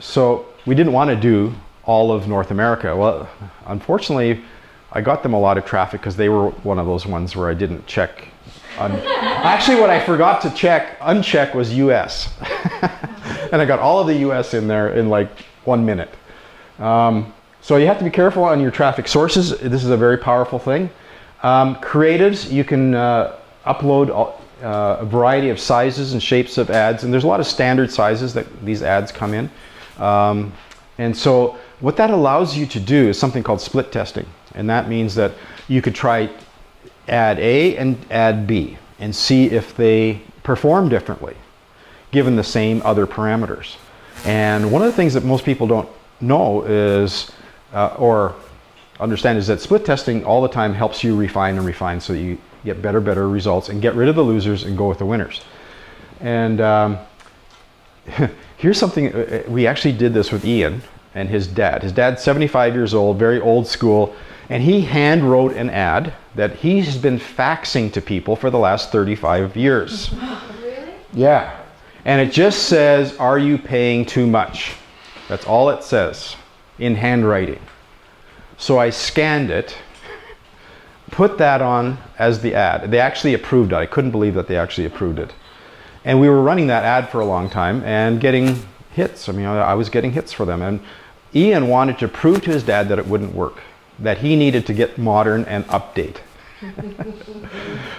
so we didn't want to do all of North America. Well, unfortunately, I got them a lot of traffic because they were one of those ones where I didn't check. Actually, what I forgot to uncheck was US. And I got all of the US in there in like 1 minute. So you have to be careful on your traffic sources. This is a very powerful thing. Creatives, you can upload a variety of sizes and shapes of ads, and there's a lot of standard sizes that these ads come in. And so what that allows you to do is something called split testing. And that means that you could try ad A and ad B and see if they perform differently given the same other parameters. And one of the things that most people don't know is, or understand, is that split testing all the time helps you refine and refine so that you get better results and get rid of the losers and go with the winners. And here's something, we actually did this with Ian and his dad. His dad's 75 years old, very old school, and he hand wrote an ad that he's been faxing to people for the last 35 years. Really? Yeah. And it just says, "Are you paying too much?" That's all it says in handwriting. So I scanned it, put that on as the ad. They actually approved it. I couldn't believe that they actually approved it. And we were running that ad for a long time and getting hits. I mean, I was getting hits for them. And Ian wanted to prove to his dad that it wouldn't work, that he needed to get modern and update.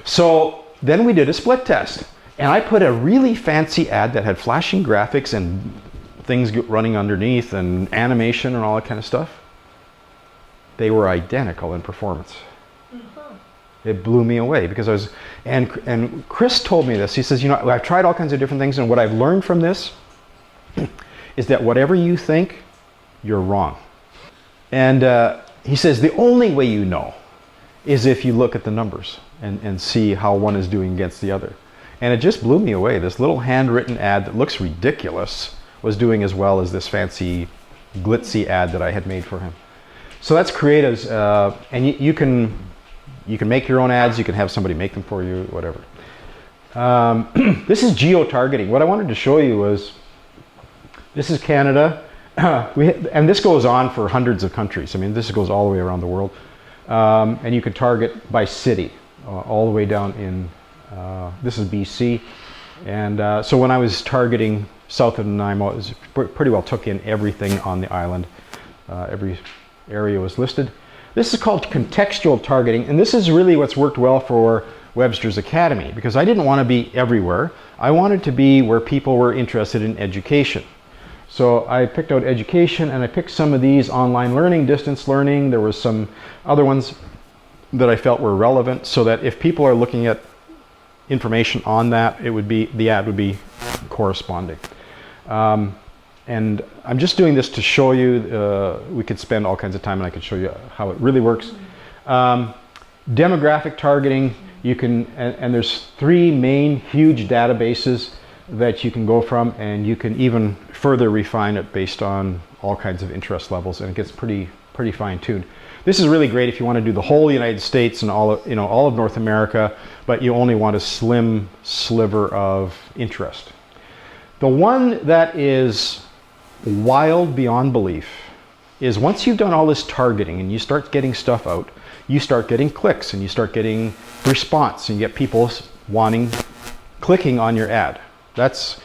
So then we did a split test. And I put a really fancy ad that had flashing graphics and things running underneath and animation and all that kind of stuff. They were identical in performance. It blew me away because I was, and Chris told me this. He says, you know, I've tried all kinds of different things, and what I've learned from this is that whatever you think, you're wrong. And he says the only way you know is if you look at the numbers and see how one is doing against the other. And it just blew me away. This little handwritten ad that looks ridiculous was doing as well as this fancy glitzy ad that I had made for him. So that's creatives, and you can make your own ads, you can have somebody make them for you, whatever. This is geo-targeting. What I wanted to show you was, this is Canada, and this goes on for hundreds of countries. I mean, this goes all the way around the world. And you can target by city, all the way down in, this is BC. And so when I was targeting south of Nanaimo, it was pretty well took in everything on the island. Every area was listed. This is called contextual targeting, and this is really what's worked well for Webster's Academy, because I didn't want to be everywhere. I wanted to be where people were interested in education. So I picked out education, and I picked some of these: online learning, distance learning. There was some other ones that I felt were relevant, so that if people are looking at information on that, it would be, the ad would be corresponding. And I'm just doing this to show you, we could spend all kinds of time and I could show you how it really works. Demographic targeting, you can, and there's 3 main huge databases that you can go from, and you can even further refine it based on all kinds of interest levels, and it gets pretty fine-tuned. This is really great if you want to do the whole United States and all of North America, but you only want a slim sliver of interest. The one that is wild beyond belief is, once you've done all this targeting and you start getting stuff out, you start getting clicks and you start getting response, and you get people clicking on your ad. That's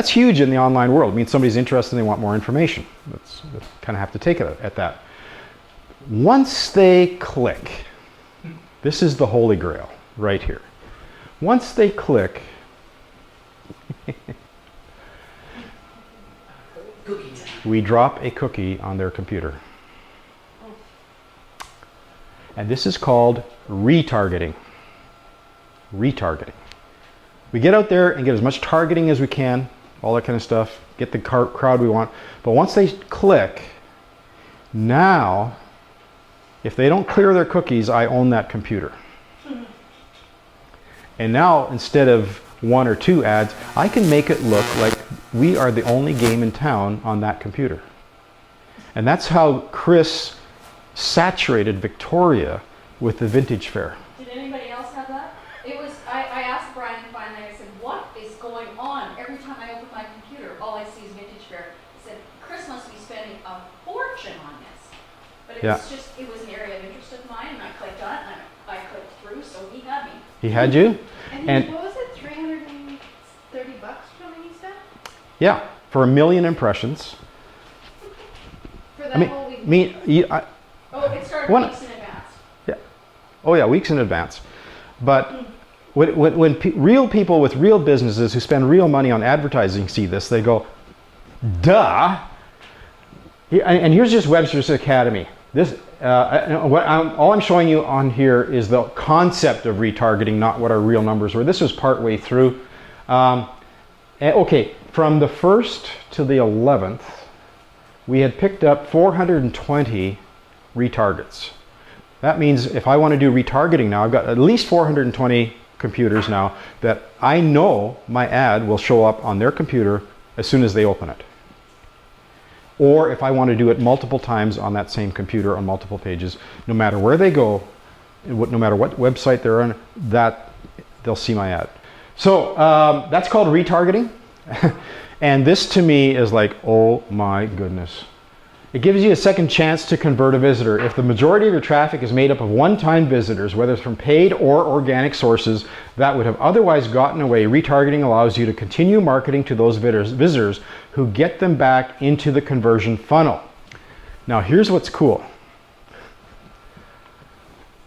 huge in the online world. It means somebody's interested and they want more information. That's kind of have to take it at that. Once they click, this is the holy grail right here. Once they click, we drop a cookie on their computer. And this is called retargeting. Retargeting. We get out there and get as much targeting as we can, all that kind of stuff, get the crowd we want. But once they click, now, if they don't clear their cookies, I own that computer. And now, instead of 1 or 2 ads, I can make it look like we are the only game in town on that computer. And that's how Chris saturated Victoria with the vintage fair. Did anybody else have that? It was, I asked Brian finally, I said, what is going on? Every time I open my computer, all I see is vintage fair. I said, Chris must be spending a fortune on this. But it was just, it was an area of interest of mine, and I clicked on it, and I clicked through, so he had me. He had you? And what was it, $330 from me, you said? Yeah, for 1 million impressions. For that whole week? It started weeks in advance. Yeah. Oh yeah, weeks in advance. But when real people with real businesses who spend real money on advertising see this, they go, duh. And here's just Webster's Academy. This, all I'm showing you on here is the concept of retargeting, not what our real numbers were. This was partway through. Okay, from the 1st to the 11th, we had picked up 420 retargets. That means if I want to do retargeting now, I've got at least 420 computers now that I know my ad will show up on their computer as soon as they open it. Or if I want to do it multiple times on that same computer on multiple pages, no matter where they go, no matter what website they're on, that they'll see my ad. So that's called retargeting. And this to me is like, oh my goodness. It gives you a second chance to convert a visitor. If the majority of your traffic is made up of one-time visitors, whether it's from paid or organic sources that would have otherwise gotten away, retargeting allows you to continue marketing to those visitors who get them back into the conversion funnel. Now here's what's cool.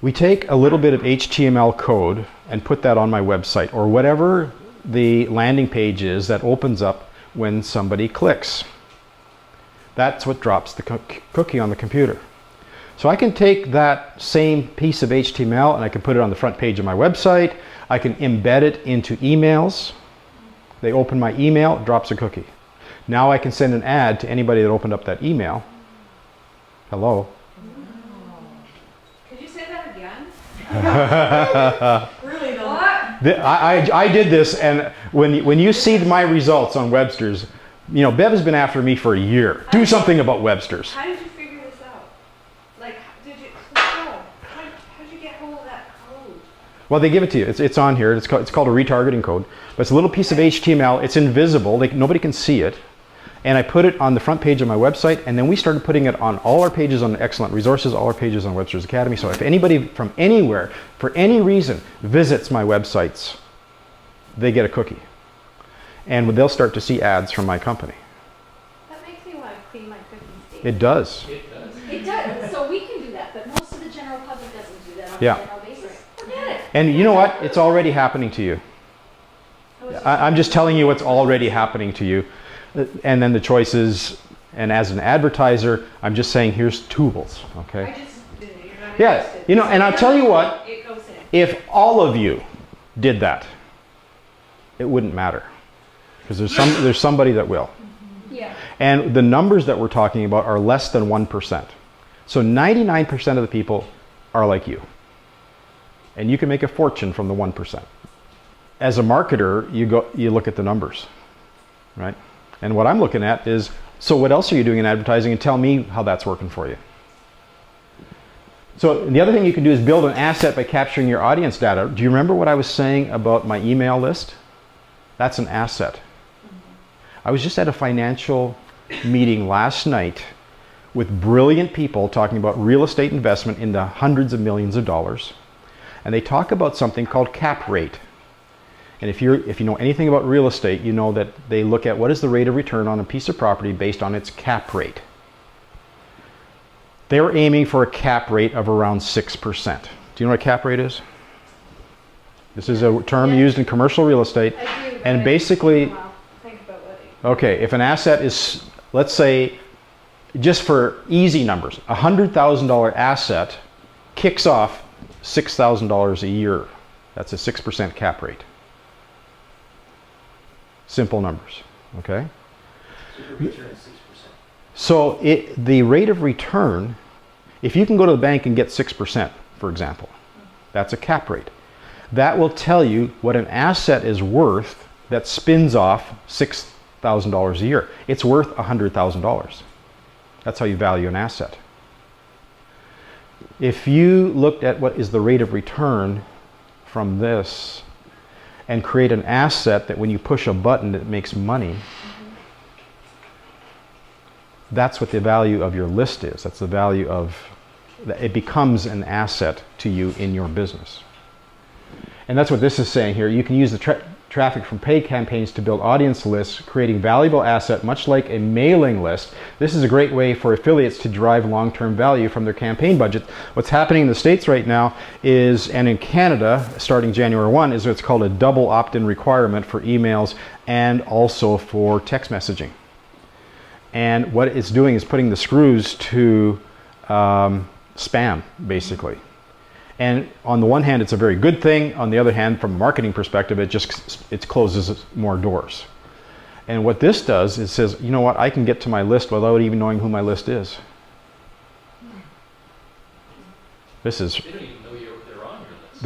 We take a little bit of HTML code and put that on my website or whatever the landing page is that opens up when somebody clicks. That's what drops the cookie on the computer. So I can take that same piece of HTML and I can put it on the front page of my website. I can embed it into emails. They open my email, it drops a cookie. Now I can send an ad to anybody that opened up that email. Hello. Could you say that again? Really though. What? I did this, and when you see my results on Webster's, you know, Bev has been after me for a year. Do something about Webster's. How did you figure this out? Like, did you, how did you get hold of that code? Well, they give it to you. It's on here. It's called a retargeting code. But it's a little piece of HTML. It's invisible. Nobody can see it. And I put it on the front page of my website, and then we started putting it on all our pages on Excellent Resources, all our pages on Webster's Academy. So if anybody from anywhere, for any reason, visits my websites, they get a cookie. And they'll start to see ads from my company. That makes me want to clean my cookies, Dave. It does. It does. It does, so we can do that, but most of the general public doesn't do that on Yeah. a general basis. Forget it. And you know what? It's already happening to you. I'm just telling you what's already happening to you. And then the choices, and as an advertiser, I'm just saying here's tools, okay? I just, you're not Yeah, interested. you know, and I'll tell you what, It goes in. if all of you did that, it wouldn't matter. Because there's somebody that will. Yeah. And the numbers that we're talking about are less than 1%. So 99% of the people are like you. And you can make a fortune from the 1%. As a marketer, you look at the numbers, right? And what I'm looking at is, so what else are you doing in advertising, and tell me how that's working for you. So the other thing you can do is build an asset by capturing your audience data. Do you remember what I was saying about my email list? That's an asset. I was just at a financial meeting last night with brilliant people talking about real estate investment in the hundreds of millions of dollars. And they talk about something called cap rate. And if you know anything about real estate, you know that they look at what is the rate of return on a piece of property based on its cap rate. They're aiming for a cap rate of around 6%. Do you know what a cap rate is? This is a term used in commercial real estate. I do, And but basically, well, think about what okay, if an asset is, let's say, just for easy numbers, a $100,000 asset kicks off $6,000 a year. That's a 6% cap rate. Simple numbers, okay? So your return is 6%. So the rate of return, if you can go to the bank and get 6%, for example, that's a cap rate. That will tell you what an asset is worth that spins off $6,000 a year. It's worth $100,000. That's how you value an asset. If you looked at what is the rate of return from this and create an asset that when you push a button it makes money, that's what the value of your list is. That's the value of, it becomes an asset to you in your business. And that's what this is saying here. You can use the traffic from paid campaigns to build audience lists, creating valuable asset much like a mailing list. This is a great way for affiliates to derive long-term value from their campaign budget. What's happening in the States right now is, and in Canada, starting January 1, is what's called a double opt-in requirement for emails and also for text messaging. And what it's doing is putting the screws to spam, basically. And on the one hand, it's a very good thing. On the other hand, from a marketing perspective, it closes more doors. And what this does, it says, you know what, I can get to my list without even knowing who my list is. This is, They don't even know they're on your list.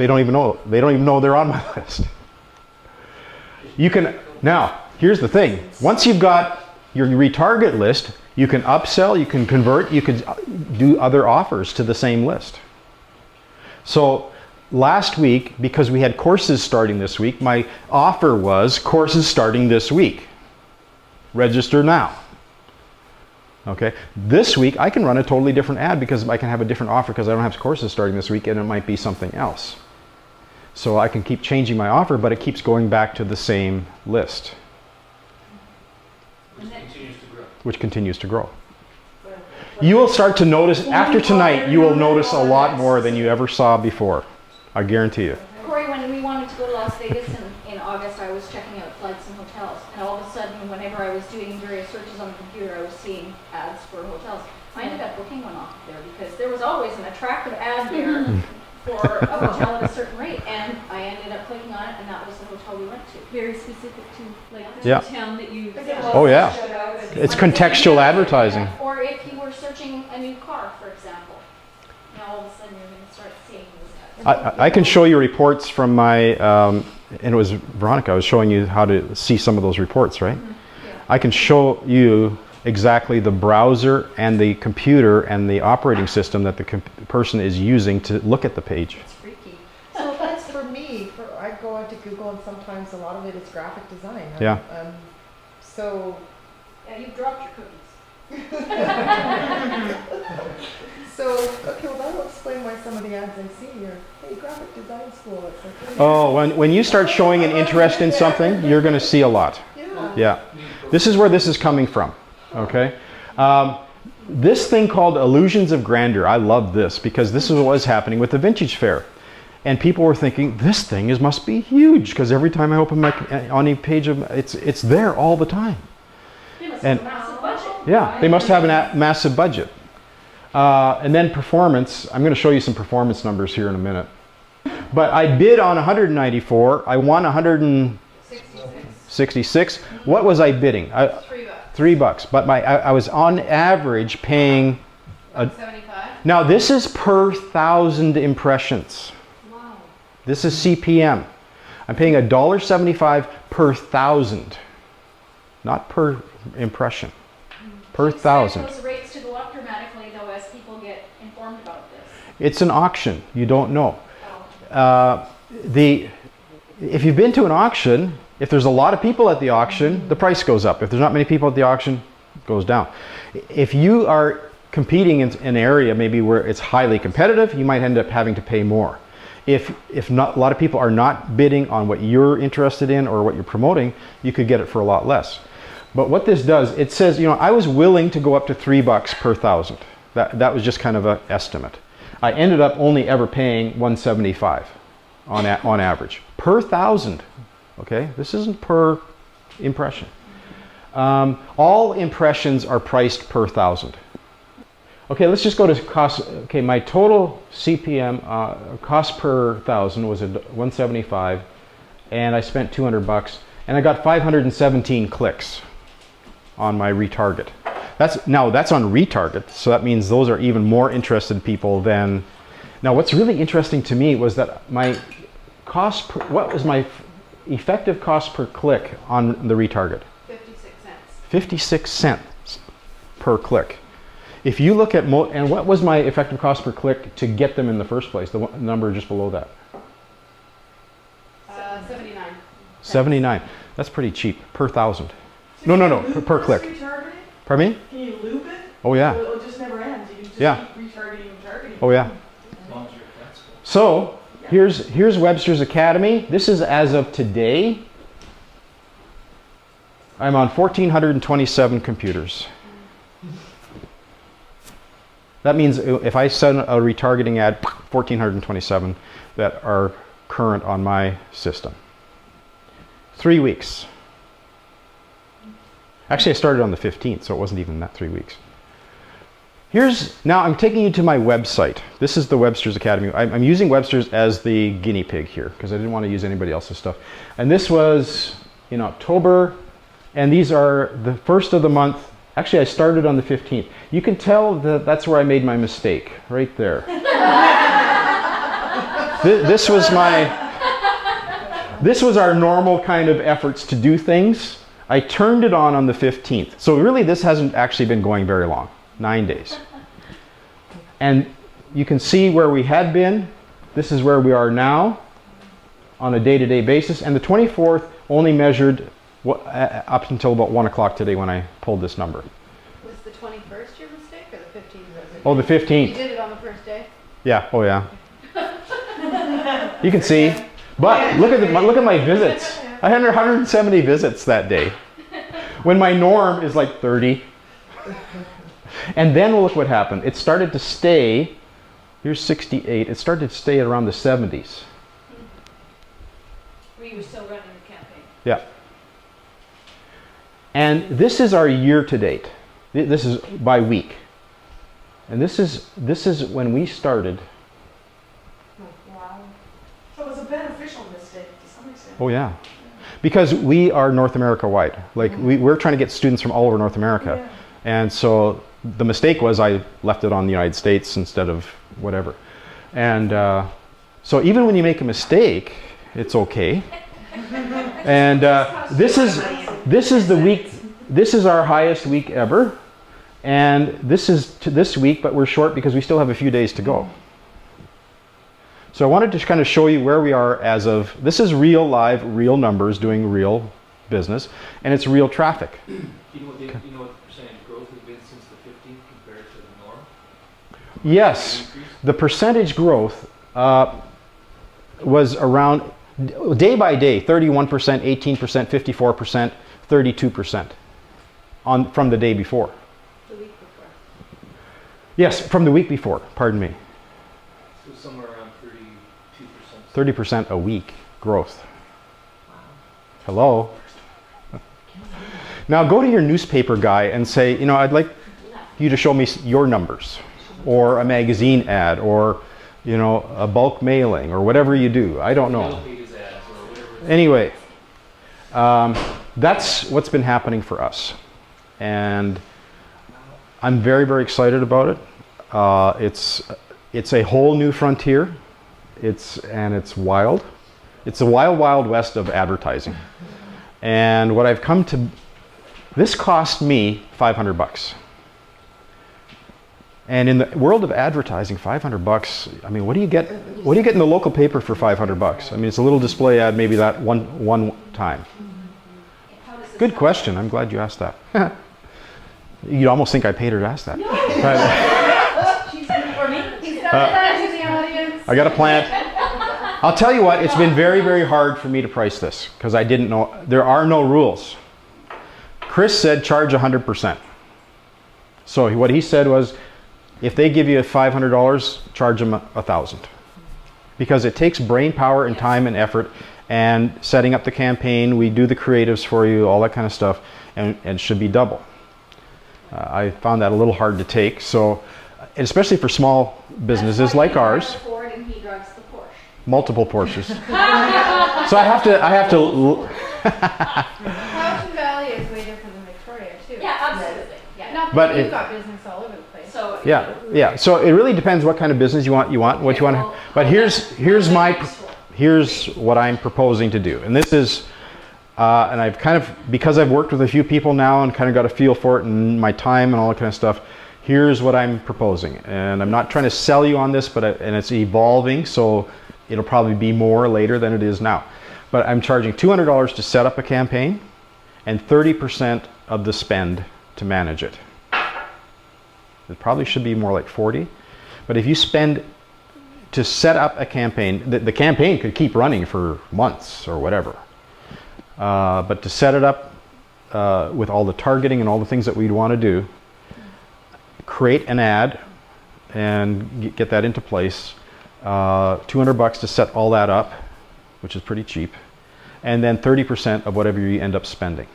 they don't even know they're on my list. You can, now, here's the thing. Once you've got your retarget list, you can upsell, you can convert, you can do other offers to the same list. So last week, because we had courses starting this week, my offer was courses starting this week. Register now. Okay. This week, I can run a totally different ad because I can have a different offer because I don't have courses starting this week and it might be something else. So I can keep changing my offer, but it keeps going back to the same list, which continues to grow. You will start to notice, after tonight, you will notice a lot more than you ever saw before. I guarantee you. Corey, when we wanted to go to Las Vegas in August, I was checking out flights and hotels. And all of a sudden, whenever I was doing various searches on the computer, I was seeing ads for hotels. I ended up booking one off there because there was always an attractive ad there for a hotel at a certain rate. And I ended up clicking on it, and that was the hotel we went to. Very specific to like the Yeah. town that you. Oh yeah. It's contextual advertising. Or if you were searching a new car, for example. Now all of a sudden you're going to start seeing those ads. I can show you reports from my, and it was Veronica, I was showing you how to see some of those reports, right? Yeah. I can show you exactly the browser and the computer and the operating system that the person is using to look at the page. It's freaky. So that's for me. I go onto Google and sometimes a lot of it is graphic design. Yeah. So Yeah, you dropped your cookies. okay, well that'll explain why some of the ads I see here. Hey, graphic design school. It's like, Oh, when you start showing an interest in something, you're going to see a lot. yeah. Yeah. This is where this is coming from. Okay. This thing called illusions of grandeur. I love this because this is what was happening with the vintage fair. And people were thinking, this thing must be huge because every time I open my on a page of it's there all the time. They must And- have a massive budget. Yeah, they must have a massive budget. And then performance. I'm going to show you some performance numbers here in a minute. But I bid on 194. I won 166. What was I bidding? $3. But I was on average paying. 75. Now this is per 1,000 impressions. Wow. This is CPM. I'm paying $1.75 per 1,000, not per impression. Per Expect 1,000. those rates to go up dramatically though as people get informed about this. It's an auction. You don't know. Oh. If you've been to an auction, if there's a lot of people at the auction, the price goes up. If there's not many people at the auction, it goes down. If you are competing in an area maybe where it's highly competitive, you might end up having to pay more. If not, a lot of people are not bidding on what you're interested in or what you're promoting, you could get it for a lot less. But what this does, it says, you know, I was willing to go up to $3 per 1,000. That was just kind of an estimate. I ended up only ever paying $1.75 on average per 1,000. Okay, this isn't per impression. All impressions are priced per 1,000. Okay, let's just go to cost. Okay, my total CPM cost per 1,000 was $1.75, and I spent $200, and I got 517 clicks on my retarget. That's on retarget, so that means those are even more interested people than. Now, what's really interesting to me was that my cost per, what was my effective cost per click on the retarget? 56 cents. 56 cents per click. If you look at and what was my effective cost per click to get them in the first place? The number just below that. 79. 79. That's pretty cheap per 1,000. No, per click. Retargeting? Pardon me? Can you loop it? Oh yeah. Or it just never ends. You just Yeah. keep retargeting and retargeting. Oh yeah. As long as you're flexible. So here's Webster's Academy. This is as of today. I'm on 1,427 computers. That means if I send a retargeting ad, 1,427 that are current on my system. 3 weeks. Actually, I started on the 15th, so it wasn't even that 3 weeks. Now I'm taking you to my website. This is the Webster's Academy. I'm using Webster's as the guinea pig here because I didn't want to use anybody else's stuff. And this was in October And these are the first of the month. Actually, I started on the 15th. You can tell that that's where I made my mistake, right there. This was our normal kind of efforts to do things. I turned it on the 15th. So really this hasn't actually been going very long, 9 days. And you can see where we had been. This is where we are now on a day-to-day basis. And the 24th only measured up until about 1 o'clock today when I pulled this number. Was the 21st your mistake or the 15th? Oh, the 15th. You did it on the first day? Yeah, oh yeah. You can see. But look at my visits. I had 170 visits that day. When my norm is like 30. And then look what happened. It started to stay, here's 68, it started to stay at around the 70s. We were still running the campaign. Yeah. And this is our year to date. This is by week. And this is when we started. Wow. So it was a beneficial mistake to some extent. Oh yeah. Because we are North America wide. Like we're trying to get students from all over North America. Yeah. And so the mistake was I left it on the United States instead of whatever. And so even when you make a mistake, it's okay. And this is the week. This is our highest week ever. And this is this week, but we're short because we still have a few days to go. So I wanted to kind of show you where we are as of, this is real live, real numbers doing real business, and it's real traffic. Do you know what the percentage growth has been since the 15th compared to the norm? Yes, the percentage growth was around, day by day, 31%, 18%, 54%, 32% from the day before. The week before. Yes, from the week before, pardon me. So somewhere around 32%. 30% a week growth. Hello? Now go to your newspaper guy and say, you know, I'd like you to show me your numbers, or a magazine ad, or, you know, a bulk mailing, or whatever you do. I don't know. Anyway, that's what's been happening for us. And I'm very, very excited about it. It's a whole new frontier. It's wild. It's the wild, wild west of advertising. And what I've come to, this cost me $500. And in the world of advertising, $500, I mean, what do you get in the local paper for $500? I mean, it's a little display ad, maybe that one time. Good question. I'm glad you asked that. You'd almost think I paid her to ask that. She's in for me. He's got that in the audience. I got a plant. I'll tell you what, it's been very, very hard for me to price this because I didn't know, there are no rules. Chris said charge 100%. So what he said was, if they give you $500, charge them $1,000. Because it takes brain power and time and effort, and setting up the campaign, we do the creatives for you, all that kind of stuff, and it should be double. I found that a little hard to take, so, and especially for small businesses like ours. Ford and he drives the Porsche. Multiple Porsches. So I have to. Hudson Valley is way different than Victoria too. Yeah, absolutely. Yeah. Not But that you've it- got business all over the place. So Yeah. So it really depends what kind of business you want, what you want. But here's what I'm proposing to do, and this is, and I've kind of, because I've worked with a few people now and kind of got a feel for it and my time and all that kind of stuff. Here's what I'm proposing, and I'm not trying to sell you on this, but and it's evolving, so it'll probably be more later than it is now. But I'm charging $200 to set up a campaign, and 30% of the spend to manage it. It probably should be more like 40, but if you spend to set up a campaign, the campaign could keep running for months or whatever. But to set it up with all the targeting and all the things that we'd want to do, create an ad and get that into place, $200 to set all that up, which is pretty cheap, and then 30% of whatever you end up spending.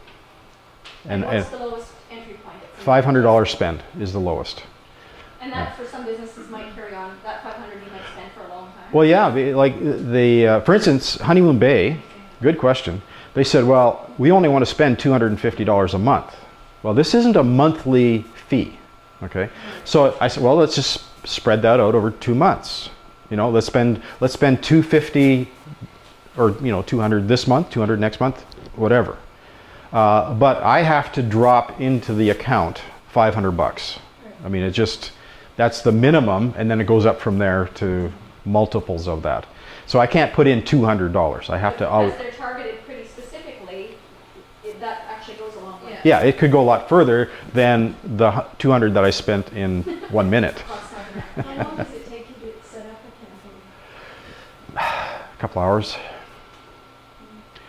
And what's the lowest entry point? $500 spend is the lowest. And that for some businesses might carry on, that 500 you might spend for a long time. Well, yeah, like for instance, Honeymoon Bay, good question. They said, well, we only want to spend $250 a month. Well, this isn't a monthly fee, okay? So I said, well, let's just spread that out over 2 months. You know, let's spend $250 or 200 this month, 200 next month, whatever. But I have to drop into the account $500. I mean, that's the minimum, and then it goes up from there to multiples of that. So I can't put in $200. I have to. Because they're targeted pretty specifically, that actually goes a long way. Yeah, it could go a lot further than the 200 that I spent in 1 minute. How long does it take you to set up a campaign? A couple hours.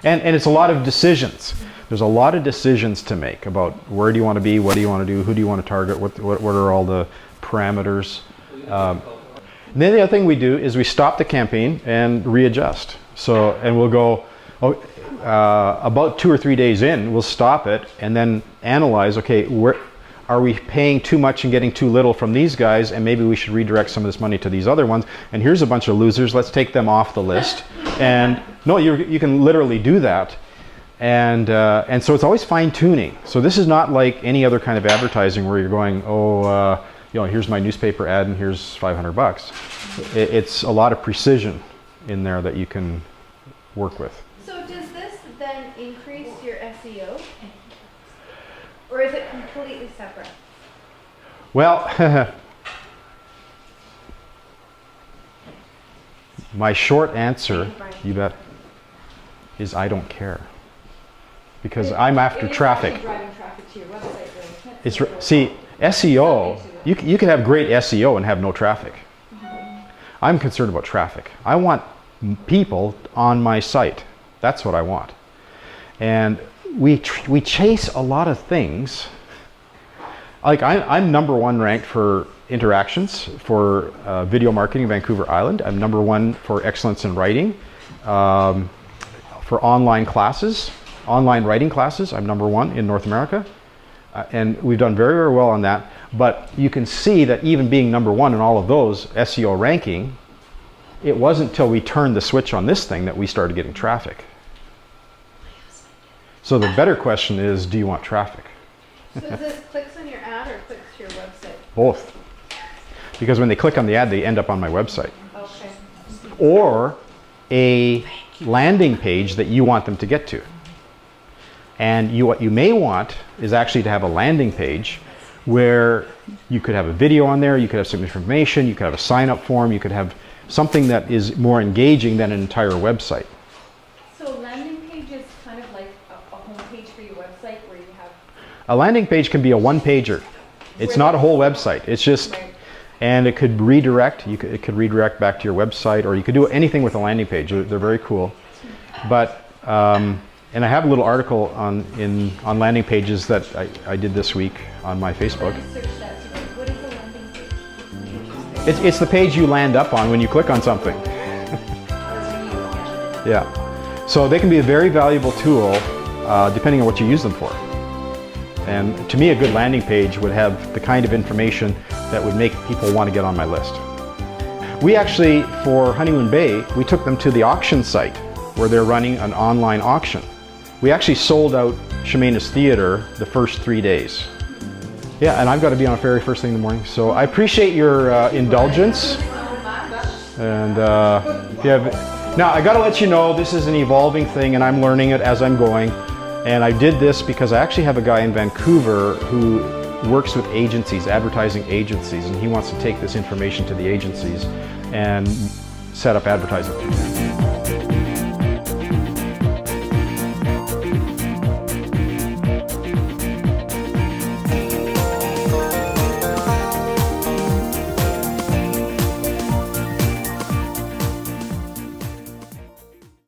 And it's a lot of decisions. There's a lot of decisions to make about where do you want to be, what do you want to do, who do you want to target, what are all the parameters. And then the other thing we do is we stop the campaign and readjust. So, and we'll go, about 2 or 3 days in, we'll stop it and then analyze, okay, where are we paying too much and getting too little from these guys, and maybe we should redirect some of this money to these other ones, and here's a bunch of losers, let's take them off the list. And no, you can literally do that. And so it's always fine tuning. So this is not like any other kind of advertising where you're going, here's my newspaper ad and here's $500. It's a lot of precision in there that you can work with. So does this then increase your SEO? Or is it completely separate? Well, my short answer, you bet, is I don't care. Because I'm after traffic. Driving traffic to your website, See, SEO, you can have great SEO and have no traffic. I'm concerned about traffic. I want people on my site. That's what I want. And we chase a lot of things. Like I'm -- ranked for Inter-actions for video marketing in Vancouver Island. I'm #1 for excellence in writing. For online classes, online writing classes, I'm #1 in North America. And we've done very, very well on that. But you can see that even being #1 in all of those SEO ranking, it wasn't until we turned the switch on this thing that we started getting traffic. So the better question is, do you want traffic? So is this clicks on your ad or clicks to your website? Both. Because when they click on the ad, they end up on my website. Okay. Or a landing page that you want them to get to. And what you may want is actually to have a landing page where you could have a video on there, you could have some information, you could have a sign-up form, you could have something that is more engaging than an entire website. So landing page is kind of like a homepage for your website where you have... A landing page can be a one-pager. It's not a whole website. It's just, and it could redirect. It could redirect back to your website, or you could do anything with a landing page. They're very cool. But and I have a little article on landing pages that I did this week on my Facebook. What is a landing page? It's the page you land up on when you click on something. Yeah. So they can be a very valuable tool depending on what you use them for. And to me, a good landing page would have the kind of information that would make people want to get on my list. We actually, for Honeymoon Bay, we took them to the auction site where they're running an online auction. We actually sold out Chemainus Theatre the first 3 days. Yeah, and I've got to be on a ferry first thing in the morning. So I appreciate your indulgence. And if you have, now I got to let you know this is an evolving thing, and I'm learning it as I'm going. And I did this because I actually have a guy in Vancouver who works with agencies, advertising agencies, and he wants to take this information to the agencies and set up advertising.